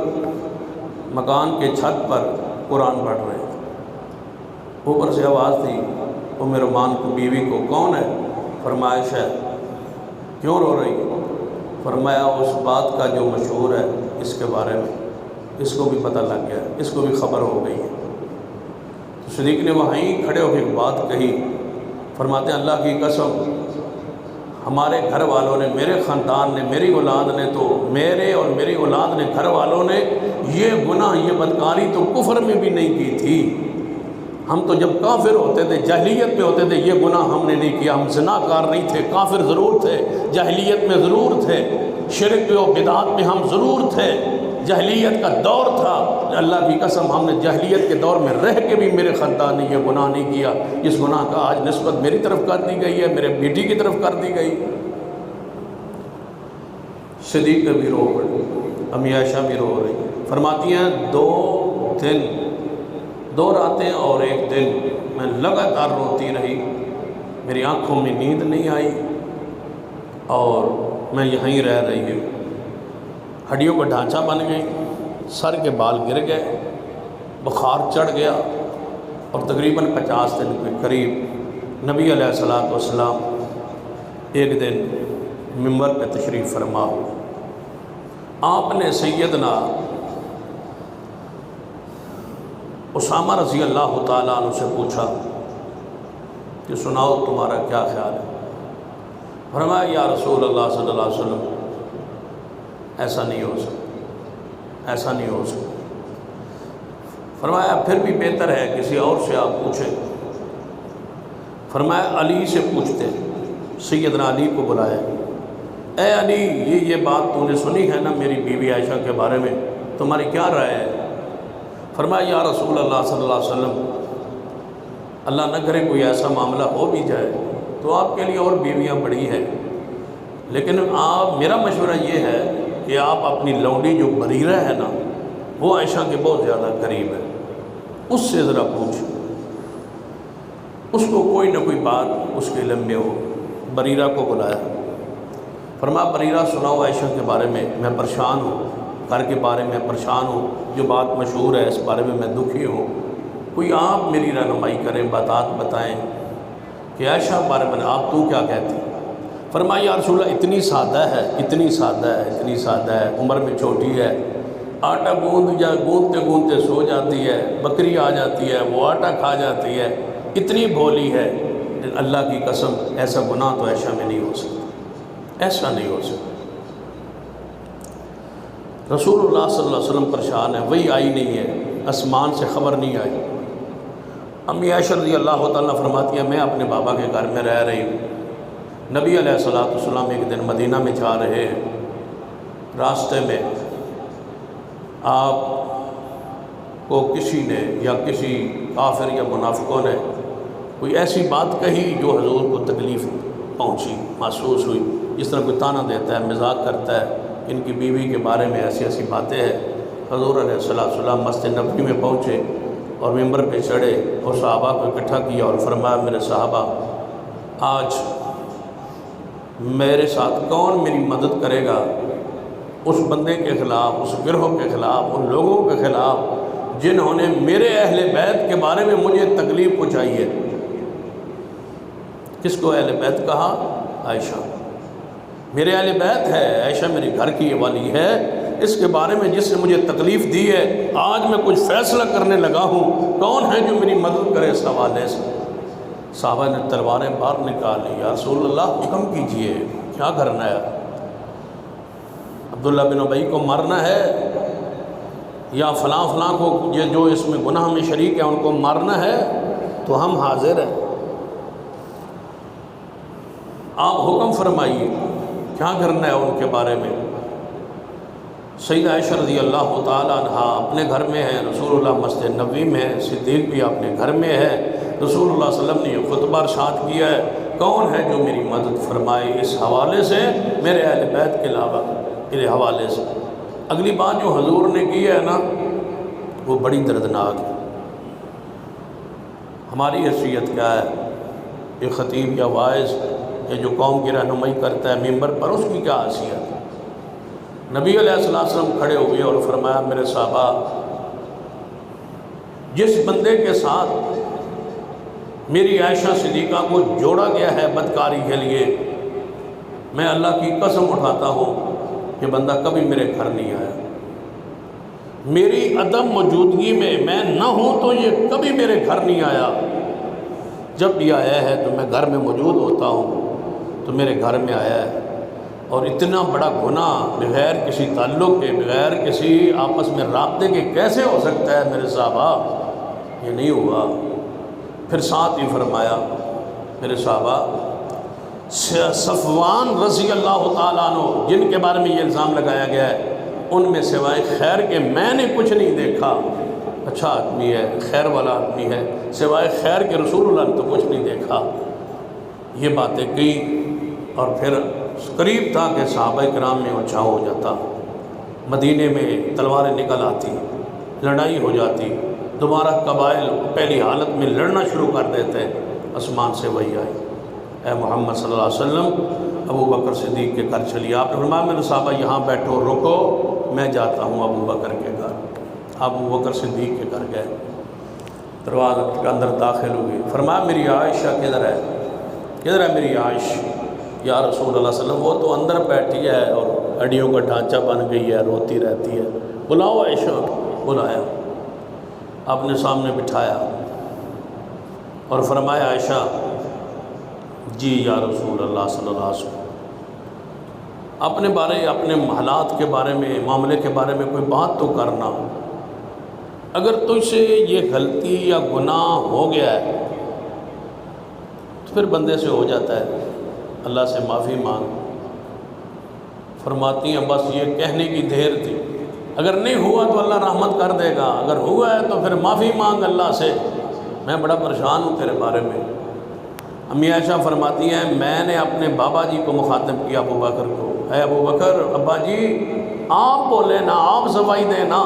مکان کے چھت پر قرآن پڑھ رہے تھے، اوپر سے آواز تھی ام رومان کو، بیوی کو، کون ہے؟ فرمایا عائشہ۔ کیوں رو رہی؟ فرمایا اس بات کا جو مشہور ہے اس کے بارے میں اس کو بھی پتہ لگ گیا، اس کو بھی خبر ہو گئی ہے۔ تو صدیق نے وہیں کھڑے ہو کے ایک بات کہی، فرماتے ہیں اللہ کی قسم ہمارے گھر والوں نے، میرے خاندان نے، میری اولاد نے، تو میرے اور میری اولاد نے، گھر والوں نے یہ گناہ، یہ بدکاری تو کفر میں بھی نہیں کی تھی۔ ہم تو جب کافر ہوتے تھے، جاہلیت میں ہوتے تھے، یہ گناہ ہم نے نہیں کیا، ہم زنا کار نہیں تھے، کافر ضرور تھے، جاہلیت میں ضرور تھے، شرک و بدعات میں ہم ضرور تھے، جاہلیت کا دور تھا، اللہ کی قسم ہم نے جاہلیت کے دور میں رہ کے بھی میرے خاندان نے یہ گناہ نہیں کیا، اس گناہ کا آج نسبت میری طرف کر دی گئی ہے، میرے بیٹی کی طرف کر دی گئی۔ صدیق بھی رو پڑی، امی عائشہ بھی رو رہی، فرماتی ہیں 2 دن 2 راتیں اور 1 دن میں لگاتار روتی رہی، میری آنکھوں میں نیند نہیں آئی اور میں یہیں رہ رہی ہوں۔ ہڈیوں کا ڈھانچہ بن گئی، سر کے بال گر گئے، بخار چڑھ گیا، اور تقریباً 50 دن کے قریب نبی علیہ الصلوۃ والسلام ایک دن منبر پہ تشریف فرما ہوئے۔ آپ نے سیدنا اسامہ رضی اللہ تعالیٰ عنہ سے پوچھا کہ سناؤ تمہارا کیا خیال ہے؟ فرمایا یا رسول اللہ صلی اللہ علیہ وسلم ایسا نہیں ہو سکتا، ایسا نہیں ہو سکتا۔ فرمایا پھر بھی بہتر ہے کسی اور سے آپ پوچھیں۔ فرمایا علی سے پوچھتے، سیدنا علی کو بلایا، اے علی یہ بات تو نے سنی ہے نا میری بیوی عائشہ کے بارے میں، تمہاری کیا رائے ہے؟ فرمایا یا رسول اللہ صلی اللہ علیہ وسلم اللہ نہ کرے کوئی ایسا معاملہ ہو بھی جائے تو آپ کے لیے اور بیویاں بڑی ہیں، لیکن میرا مشورہ یہ ہے کہ آپ اپنی لونڈی جو بریرہ ہے نا وہ عائشہ کے بہت زیادہ قریب ہے، اس سے ذرا پوچھ، اس کو کوئی نہ کوئی بات اس کے علم میں ہو۔ بریرہ کو بلایا، فرمایا بریرہ سناؤ عائشہ کے بارے میں پریشان ہوں، گھر کے بارے میں پریشان ہوں، جو بات مشہور ہے اس بارے میں دکھی ہوں، کوئی آپ میری رہنمائی کریں، بتائیں کہ عائشہ بارے میں آپ تو کیا کہتی؟ فرمایا یا رسول اللہ اتنی سادہ ہے، عمر میں چھوٹی ہے، آٹا گوندتے سو جاتی ہے، بکری آ جاتی ہے وہ آٹا کھا جاتی ہے، اتنی بھولی ہے، اللہ کی قسم ایسا گناہ تو عائشہ میں نہیں ہو سکتا، ایسا نہیں ہو سکتا۔ رسول اللہ صلی اللہ علیہ وسلم پریشان ہے، وہی آئی نہیں ہے، آسمان سے خبر نہیں آئی۔ امی عائشہ رضی اللہ تعالیٰ فرماتی ہے میں اپنے بابا کے گھر میں رہ رہی ہوں، نبی علیہ الصلوۃ والسلام ایک دن مدینہ میں جا رہے ہیں، راستے میں آپ کو کسی نے یا کسی کافر یا منافقوں نے کوئی ایسی بات کہی جو حضور کو تکلیف پہنچی، محسوس ہوئی، جس طرح کوئی تانا دیتا ہے، مذاق کرتا ہے، ان کی بیوی کے بارے میں ایسی باتیں ہیں۔ حضور علیہ السلام مسجد نبوی میں پہنچے اور ممبر پہ چڑھے اور صحابہ کو اکٹھا کیا اور فرمایا میرے صحابہ آج میرے ساتھ کون میری مدد کرے گا اس بندے کے خلاف، اس گروہ کے خلاف، ان لوگوں کے خلاف جنہوں نے میرے اہل بیت کے بارے میں مجھے تکلیف پہنچائی ہے۔ کس کو اہل بیت کہا؟ عائشہ، میرے اہل بیت ہے، عائشہ میری گھر کی والی ہے، اس کے بارے میں جس نے مجھے تکلیف دی ہے آج میں کچھ فیصلہ کرنے لگا ہوں، کون ہے جو میری مدد کرے اس حوالے سے؟ صحابہ نے تلواریں باہر نکالی، یا رسول اللہ حکم کیجئے کیا کرنا ہے؟ عبداللہ بن ابی کو مارنا ہے یا فلاں کو یہ جو اس میں گناہ میں شریک ہے ان کو مارنا ہے؟ تو ہم حاضر ہیں، آپ حکم فرمائیے کیا کرنا ہے ان کے بارے میں۔ سیدہ عائشہ رضی اللہ تعالیٰ عنہ اپنے گھر میں ہے، رسول اللہ مسجد نبوی میں ہے، صدیق بھی اپنے گھر میں ہے، رسول اللہ صلی اللہ علیہ وسلم نے یہ خطبہ ارشاد کیا ہے کون ہے جو میری مدد فرمائے اس حوالے سے، میرے اہل بیت کے علاوہ کے حوالے سے۔ اگلی بات جو حضور نے کی ہے نا وہ بڑی دردناک ہے۔ ہماری حیثیت کیا ہے؟ یہ خطیب یا واعظ یہ جو قوم کی رہنمائی کرتا ہے ممبر پر، اس کی کیا حیثیت ہے؟ نبی علیہ السلام کھڑے ہوئے اور فرمایا میرے صحابہ جس بندے کے ساتھ میری عائشہ صدیقہ کو جوڑا گیا ہے بدکاری کے لیے، میں اللہ کی قسم اٹھاتا ہوں کہ بندہ کبھی میرے گھر نہیں آیا، میری عدم موجودگی میں نہ ہوں تو یہ کبھی میرے گھر نہیں آیا، جب بھی آیا ہے تو میں گھر میں موجود ہوتا ہوں تو میرے گھر میں آیا ہے، اور اتنا بڑا گناہ بغیر کسی تعلق کے، بغیر کسی آپس میں رابطے کے کیسے ہو سکتا ہے میرے صحابہ؟ یہ نہیں ہوا۔ پھر ساتھ ہی فرمایا میرے صحابہ صفوان رضی اللہ تعالیٰ عنہ جن کے بارے میں یہ الزام لگایا گیا ہے ان میں سوائے خیر کے میں نے کچھ نہیں دیکھا۔ اچھا آدمی ہے، خیر والا آدمی ہے، سوائے خیر کے رسول اللہ نے تو کچھ نہیں دیکھا۔ یہ باتیں کی اور پھر قریب تھا کہ صحابہ کرام میں اچھاؤ ہو جاتا، مدینے میں تلواریں نکل آتی، لڑائی ہو جاتی، دوبارہ قبائل پہلی حالت میں لڑنا شروع کر دیتے۔ آسمان سے وحی آئی، اے محمد صلی اللہ علیہ وسلم ابو بکر صدیق کے گھر چلیے۔ آپ نے فرمایا میرے صحابہ یہاں بیٹھو، رکو، میں جاتا ہوں ابو بکر کے گھر۔ ابو بکر صدیق کے گھر گئے، دروازے کے اندر داخل ہوئے، فرمایا میری عائشہ کدھر ہے؟ کدھر ہے میری عائش؟ یا رسول اللہ صلی اللہ علیہ وسلم وہ تو اندر بیٹھی ہے اور ہڈیوں کا ڈھانچہ بن گئی ہے، روتی رہتی ہے، بلاؤ عائشہ۔ بلایا، اپنے سامنے بٹھایا اور فرمایا عائشہ جی یا رسول اللہ صلی اللہ علیہ وسلم، اپنے بارے، اپنے حالات کے بارے میں، معاملے کے بارے میں کوئی بات تو کرنا۔ اگر تجھ سے یہ غلطی یا گناہ ہو گیا ہے تو پھر بندے سے ہو جاتا ہے، اللہ سے معافی مانگ۔ فرماتی ہیں بس یہ کہنے کی دیر تھی، اگر نہیں ہوا تو اللہ رحمت کر دے گا، اگر ہوا ہے تو پھر معافی مانگ اللہ سے، میں بڑا پریشان ہوں تیرے بارے میں۔ امی عائشہ فرماتی ہیں میں نے اپنے بابا جی کو مخاطب کیا، ابو بکر کو، اے ابو بکر، ابا جی آپ بولے نا، آپ صفائی دیں نا۔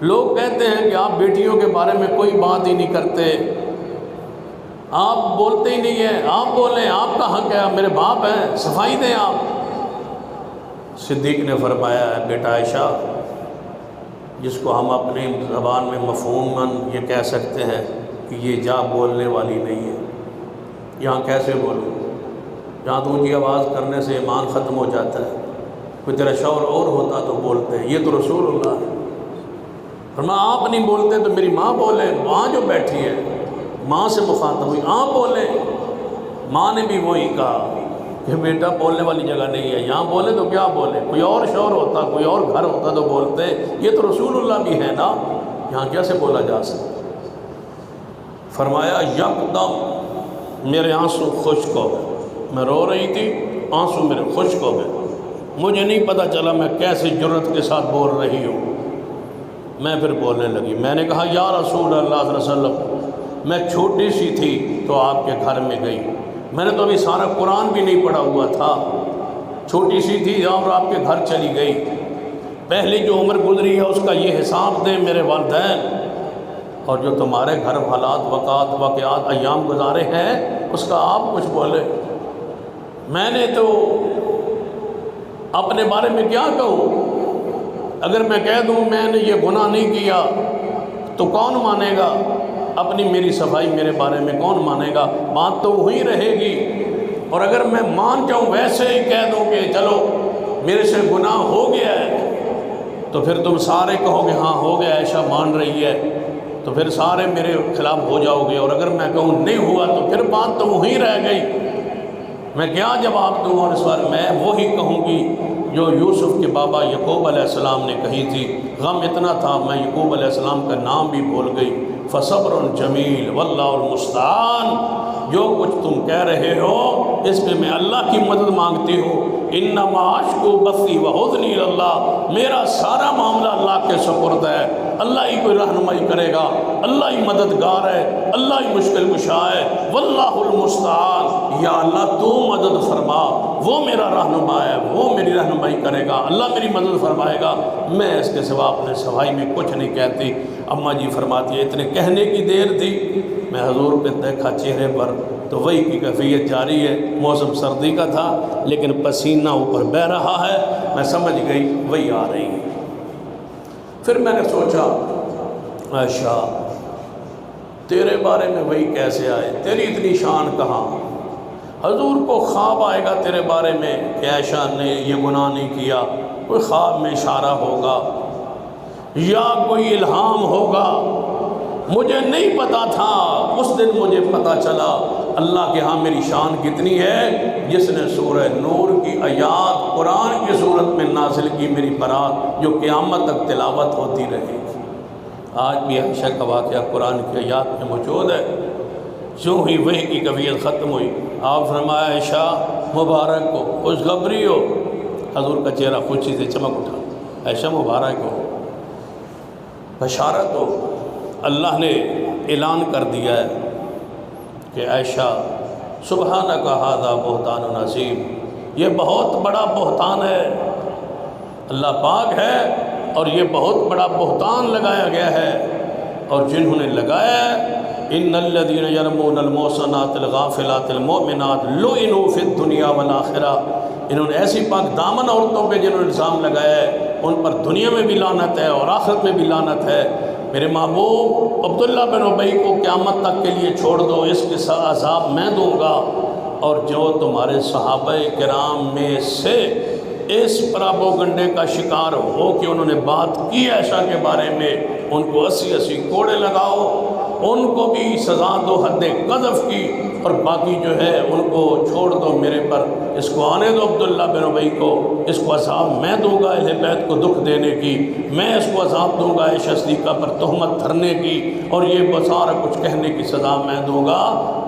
لوگ کہتے ہیں کہ آپ بیٹیوں کے بارے میں کوئی بات ہی نہیں کرتے، آپ بولتے ہی نہیں ہیں، آپ بولیں، آپ کا حق ہے، میرے باپ ہیں، صفائی دیں آپ۔ صدیق نے فرمایا ہے بیٹا عائشہ، جس کو ہم اپنی زبان میں مفہوماً یہ کہہ سکتے ہیں کہ یہ جا بولنے والی نہیں ہے، یہاں کیسے بولوں؟ جہاں تو اونچی آواز کرنے سے ایمان ختم ہو جاتا ہے، کوئی تیرا شوہر اور ہوتا تو بولتے، یہ تو رسول اللہ ہے۔ فرمایا آپ نہیں بولتے تو میری ماں بولے، ماں جو بیٹھی ہے، ماں سے مخاطب ہوئی، آپ بولیں۔ ماں نے بھی وہی کہا کہ بیٹا بولنے والی جگہ نہیں ہے، یہاں بولے تو کیا بولے، کوئی اور شوہر ہوتا، کوئی اور گھر ہوتا تو بولتے، یہ تو رسول اللہ بھی ہے نا، یہاں کیسے بولا جا سکتا؟ فرمایا یکدم میرے آنسو خشک ہو گئے، میں رو رہی تھی، آنسو میرے خشک ہو گئے، مجھے نہیں پتہ چلا میں کیسے جرأت کے ساتھ بول رہی ہوں۔ میں پھر بولنے لگی، میں نے کہا یا رسول اللہ صلی اللہ علیہ وسلم، میں چھوٹی سی تھی تو آپ کے گھر میں گئی، میں نے تو ابھی سارا قرآن بھی نہیں پڑھا ہوا تھا، چھوٹی سی تھی اور آپ کے گھر چلی گئی، پہلی جو عمر گزری ہے اس کا یہ حساب دیں میرے والدین، اور جو تمہارے گھر حالات، واقعات، ایام گزارے ہیں اس کا آپ کچھ بولے۔ میں نے تو اپنے بارے میں کیا کہوں؟ اگر میں کہہ دوں میں نے یہ گناہ نہیں کیا تو کون مانے گا؟ اپنی میری صفائی میرے بارے میں کون مانے گا؟ بات تو وہی رہے گی۔ اور اگر میں مان جاؤں ویسے ہی کہہ دوں کہ چلو میرے سے گناہ ہو گیا ہے، تو پھر تم سارے کہو گے ہاں ہو گیا، عائشہ مان رہی ہے، تو پھر سارے میرے خلاف ہو جاؤ گے۔ اور اگر میں کہوں نہیں ہوا تو پھر بات تو وہی رہ گئی، میں کیا جواب دوں؟ اور اس بار میں وہی کہوں گی جو یوسف کے بابا یعقوب علیہ السلام نے کہی تھی۔ غم اتنا تھا میں یعقوب علیہ السلام کا نام بھی بھول گئی۔ فصبر جمیل واللہ المستعان، جو کچھ تم کہہ رہے ہو اس پہ میں اللہ کی مدد مانگتی ہوں۔ انما اشکو بثی وحزنی اللہ، میرا سارا معاملہ اللہ کے سپرد ہے، اللہ ہی کوئی رہنمائی کرے گا، اللہ ہی مددگار ہے، اللہ ہی مشکل کشا ہے۔ واللہ المستعان، یا اللہ تو مدد فرما، وہ میرا رہنما ہے، وہ میری رہنمائی کرے گا، اللہ میری مدد فرمائے گا، میں اس کے سوا اپنے صفائی میں کچھ نہیں کہتی۔ اماں جی فرماتی ہے اتنے کہنے کی دیر تھی، میں حضور پہ دیکھا چہرے پر تو وہی کی کیفیت جاری ہے، موسم سردی کا تھا لیکن پسینہ اوپر بہہ رہا ہے، میں سمجھ گئی وہی آ رہی ہے۔ پھر میں نے سوچا عائشہ تیرے بارے میں وہی کیسے آئے، تیری اتنی شان کہاں؟ حضور کو خواب آئے گا تیرے بارے میں کہ عائشہ نے یہ گناہ نہیں کیا، کوئی خواب میں اشارہ ہوگا یا کوئی الہام ہوگا، مجھے نہیں پتا تھا۔ اس دن مجھے پتا چلا اللہ کے ہاں میری شان کتنی ہے، جس نے سورہ نور کی آیات قرآن کی صورت میں نازل کی میری برات، جو قیامت تک تلاوت ہوتی رہے گی۔ آج بھی عائشہ کا واقعہ قرآن کی آیات میں موجود ہے۔ جو ہی وحی کی کیفیت ختم ہوئی، آپ فرمایا عائشہ مبارک ہو، خوشخبری ہو، حضور کا چہرہ خوشی سے چمک اٹھا. عائشہ مبارک کو بشارت ہو، اللہ نے اعلان کر دیا ہے کہ عائشہ سبحانک ھذا بہتان عظیم، یہ بہت بڑا بہتان ہے، اللہ پاک ہے اور یہ بہت بڑا بہتان لگایا گیا ہے. اور جنہوں نے لگایا ہے ان الذین یرمون المحصنات الغافلات المؤمنات لعنوا فی الدنیا والآخرہ، انہوں نے ایسی پاک دامن عورتوں پہ جنہوں نے الزام لگایا ہے ان پر دنیا میں بھی لعنت ہے اور آخرت میں بھی لعنت ہے. میرے محبوب عبداللہ بن ابی کو قیامت تک کے لیے چھوڑ دو، اس کے ساتھ عذاب میں دوں گا. اور جو تمہارے صحابہ کرام میں سے اس پراپوگنڈے کا شکار ہو کہ انہوں نے بات کی عائشہ کے بارے میں، ان کو 80 کوڑے لگاؤ، ان کو بھی سزا دو حد قذف کی، اور باقی جو ہے ان کو چھوڑ دو میرے پر. اس کو آنے دو عبداللہ بن ابی کو، اس کو عذاب میں دوں گا اہل بیت کو دکھ دینے کی، میں اس کو عذاب دوں گا عائشہ صدیقہ پر تہمت دھرنے کی، اور یہ سارا کچھ کہنے کی سزا میں دوں گا.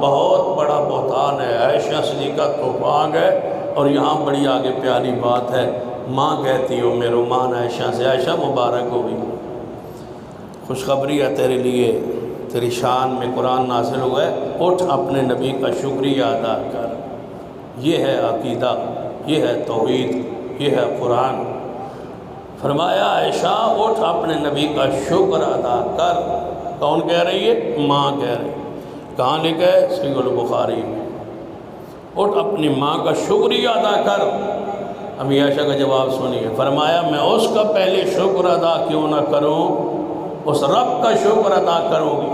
بہت بڑا بہتان ہے. عائشہ صدیقہ تو پاک ہے. اور یہاں بڑی آگے پیاری بات ہے، ماں کہتی ہو میرے مان عائشہ سے، عائشہ مبارک ہو بھی خوشخبری ہے تیرے لیے، تیری شان میں قرآن نازل ہوا ہے، اٹھ اپنے نبی کا شکریہ ادا کر. یہ ہے عقیدہ، یہ ہے توحید، یہ ہے قرآن. فرمایا عائشہ اٹھ اپنے نبی کا شکر ادا کر. کون کہہ رہی ہے؟ ماں کہہ رہی. کہاں لکھا ہے؟ صحیح البخاری میں. اٹھ اپنی ماں کا شکریہ ادا کر. امی عائشہ کا جواب سنیے. فرمایا میں اس کا پہلے شکر ادا کیوں نہ کروں، اس رب کا شکر ادا کروں گی.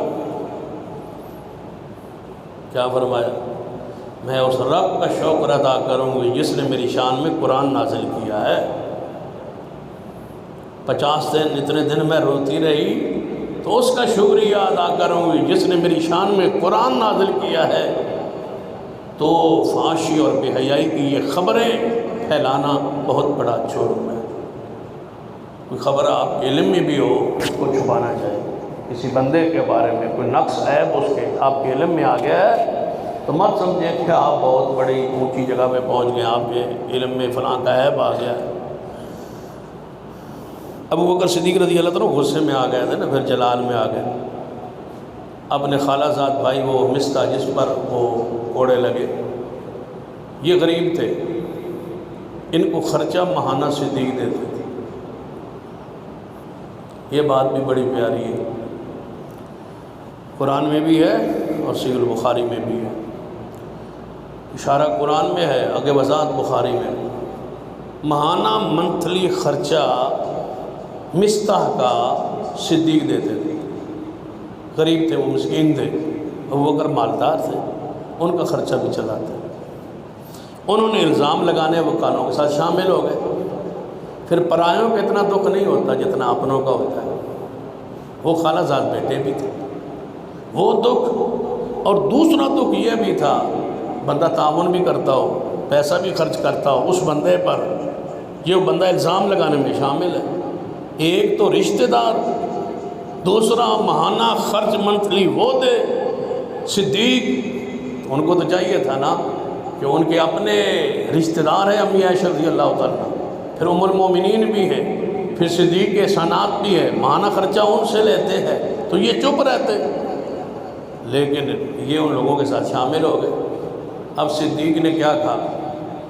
کیا فرمایا؟ میں اس رب کا شکر ادا کروں گی جس نے میری شان میں قرآن نازل کیا ہے. 50 دن اتنے دن میں روتی رہی تو اس کا شکریہ ادا کروں گی جس نے میری شان میں قرآن نازل کیا ہے. تو فحاشی اور بے حیائی کی یہ خبریں پھیلانا بہت بڑا جرم ہے. کوئی خبر آپ کے علم میں بھی ہو اس کو چھپانا چاہیے. کسی بندے کے بارے میں کوئی نقص عیب اس کے آپ کے علم میں آ گیا ہے تو مت سمجھیں کہ آپ بہت بڑی اونچی جگہ پہ پہنچ گئے، آپ کے علم میں فلاں کا عیب آ گیا ہے. ابو بکر صدیق رضی اللہ عنہ غصے میں آ گئے تھے نا، پھر جلال میں آ گئے. اپنے خالہ زاد بھائی وہ مستہ جس پر وہ کوڑے لگے، یہ غریب تھے، ان کو خرچہ ماہانہ صدیق دیتے تھے. یہ بات بھی بڑی پیاری ہے، قرآن میں بھی ہے اور صحیح البخاری میں بھی ہے. اشارہ قرآن میں ہے، آگے وضاحت بخاری میں. ماہانہ منتھلی خرچہ مستح کا صدیق دیتے تھے. غریب تھے، وہ مسکین تھے، ابو بکر مالدار تھے، ان کا خرچہ بھی چلاتے. انہوں نے الزام لگانے وہ کانوں کے ساتھ شامل ہو گئے. پھر پرایوں کو اتنا دکھ نہیں ہوتا جتنا اپنوں کا ہوتا ہے. وہ خالہ زاد بیٹے بھی تھے، وہ دکھ. اور دوسرا دکھ یہ بھی تھا، بندہ تعاون بھی کرتا ہو، پیسہ بھی خرچ کرتا ہو اس بندے پر، یہ بندہ الزام لگانے میں شامل ہے. ایک تو رشتہ دار، دوسرا ماہانہ خرچ منتھلی وہ دے. صدیق ان کو تو چاہیے تھا نا کہ ان کے اپنے رشتہ دار ہیں امی عائشہ رضی اللہ تعالیٰ، پھر ام المومنین بھی ہے، پھر صدیق کے سنات بھی ہے، ماہانہ خرچہ ان سے لیتے ہیں تو یہ چپ رہتے. لیکن یہ ان لوگوں کے ساتھ شامل ہو گئے. اب صدیق نے کیا کہا؟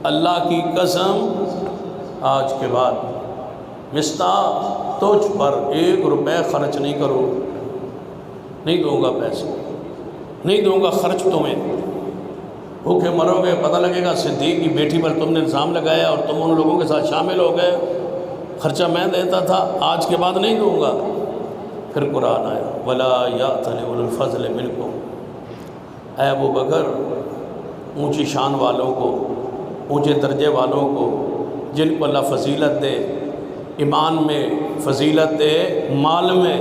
اللہ کی قسم آج کے بعد مستح تجھ پر 1 روپے خرچ نہیں کروں، نہیں دوں گا پیسے، نہیں دوں گا خرچ تمہیں. بھوکے مرو گے، پتہ لگے گا صدیق کی بیٹی پر تم نے الزام لگایا اور تم ان لوگوں کے ساتھ شامل ہو گئے. خرچہ میں دیتا تھا، آج کے بعد نہیں دوں گا. پھر قرآن آیا وَلَا يَأْتَلِ أُولُو الْفَضْلِ مِنْكُمْ. اے ابو بکر، اونچی شان والوں کو، اونچے درجے والوں کو، جن کو اللہ فضیلت دے، ایمان میں فضیلت دے، مال میں،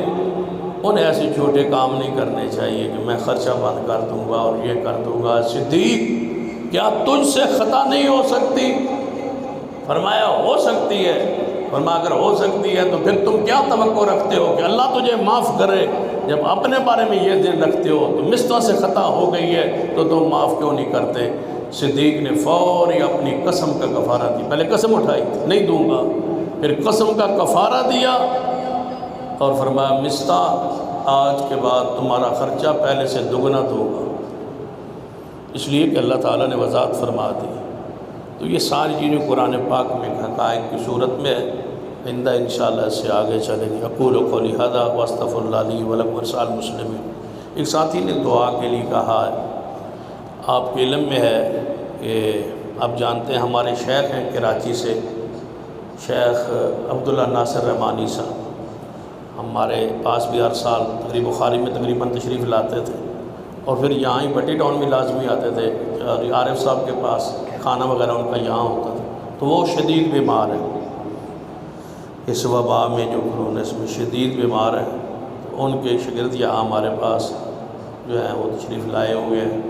انہیں ایسے چھوٹے کام نہیں کرنے چاہیے کہ میں خرچہ بند کر دوں گا اور یہ کر دوں گا. صدیق کیا تجھ سے خطا نہیں ہو سکتی؟ فرمایا ہو سکتی ہے. فرمایا اگر ہو سکتی ہے تو پھر تم کیا توقع رکھتے ہو کہ اللہ تجھے معاف کرے؟ جب اپنے بارے میں یہ دن رکھتے ہو تو مستح سے خطا ہو گئی ہے تو تم معاف کیوں نہیں کرتے؟ صدیق نے فوری اپنی قسم کا کفارہ دی، پہلے قسم اٹھائی نہیں دوں گا، پھر قسم کا کفارہ دیا اور فرمایا مصطح آج کے بعد تمہارا خرچہ پہلے سے دگنا دوں گا، اس لیے کہ اللہ تعالیٰ نے وضاحت فرما دی۔ تو یہ ساری چیزیں قرآن پاک میں حقائق کی صورت میں ہے، آئندہ انشاءاللہ اس سے آگے چلیں گے۔ اقول قولی ھذا واستغفر اللہ لی ولکم ولسائر المسلمین۔ ایک ساتھی نے دعا کے لیے کہا ہے، آپ کے علم میں ہے کہ آپ جانتے ہیں ہمارے شیخ ہیں کراچی سے، شیخ عبداللہ ناصر رحمانی صاحب، ہمارے پاس بھی ہر سال تقریب بخاری میں تقریباً تشریف لاتے تھے اور پھر یہاں ہی بٹی ٹاؤن میں لازمی آتے تھے، عارف صاحب کے پاس کھانا وغیرہ ان کا یہاں ہوتا تھا۔ تو وہ شدید بیمار ہیں، اس وبا میں جو کرونا اس میں شدید بیمار ہیں، ان کے شاگرد یہاں ہمارے پاس جو ہیں وہ تشریف لائے ہوئے ہیں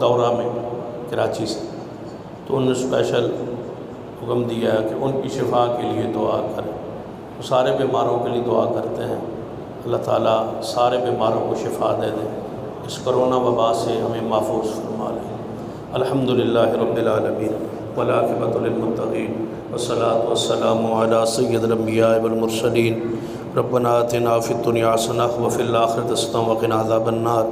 دورہ میں کراچی سے، تو انہوں نے اسپیشل حکم دیا ہے کہ ان کی شفا کے لیے دعا کریں۔ وہ سارے بیماروں کے لیے دعا کرتے ہیں، اللہ تعالیٰ سارے بیماروں کو شفا دے دیں، اس کرونا وبا سے ہمیں محفوظ فرما لیں۔ الحمدللہ رب العالمین والعاقبۃ للمتقین والصلاۃ والسلام علی سید الانبیاء والمرسلین۔ ربنا آتنا فی الدنیا حسنہ وفی الآخرۃ حسنہ وقنا عذاب النار۔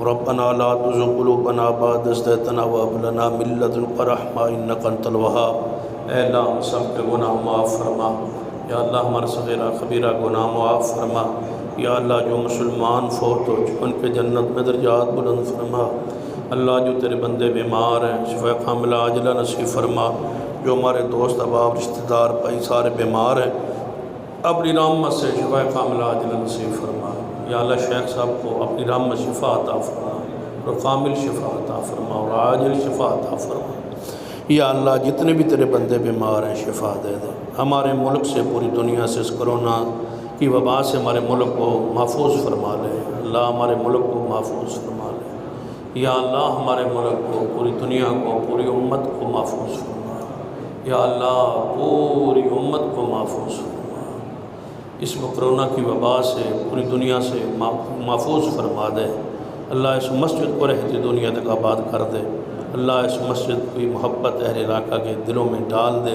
ربنا لا تزغ قلوبنا بعد إذ هديتنا وهب لنا من لدنک رحمۃ انک انت الوہاب۔ اے اللہ ہم سب کے گناہ معاف فرما، یا اللہ ہمارا صغیرہ کبیرہ گناہ معاف فرما، یا اللہ جو مسلمان فوت ہو ان کے جنت میں درجات بلند فرما۔ اللہ جو تیرے بندے بیمار ہیں شفا کاملہ عاجلہ نصیب فرما، جو ہمارے دوست احباب رشتہ دار بھائی سارے بیمار ہیں اپنی رحمت سے شفا کاملہ عاجلہ نصیب فرما۔ یا اللہ شیخ صاحب کو اپنی رحمت شفا عطا فرما اور کامل شفا عطا فرما اور عاجل شفا عطا فرما۔ یا اللہ جتنے بھی تیرے بندے بیمار ہیں شفا دے دے، ہمارے ملک سے پوری دنیا سے اس کرونا کی وبا سے ہمارے ملک کو محفوظ فرما لے، اللہ ہمارے ملک کو محفوظ فرما لے۔ یا اللہ ہمارے ملک کو، پوری دنیا کو، پوری امت کو محفوظ فرما، یا اللہ پوری امت کو محفوظ فرما، اس کرونا کی وبا سے پوری دنیا سے محفوظ فرما دے۔ اللہ اس مسجد کو رہتی دنیا تک آباد کر دے، اللہ اس مسجد کی محبت اہل علاقہ کے دلوں میں ڈال دے،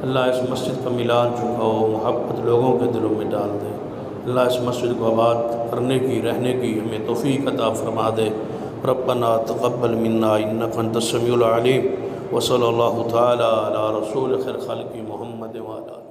اللہ اس مسجد کا ملان چکا ہو محبت لوگوں کے دلوں میں ڈال دے، اللہ اس مسجد کو آباد کرنے کی رہنے کی ہمیں توفیق عطا فرما دے۔ ربنا تقبل منا انک انت السمیع العلیم، وصلی اللہ تعالی علی رسول خیر خلق محمد وعلی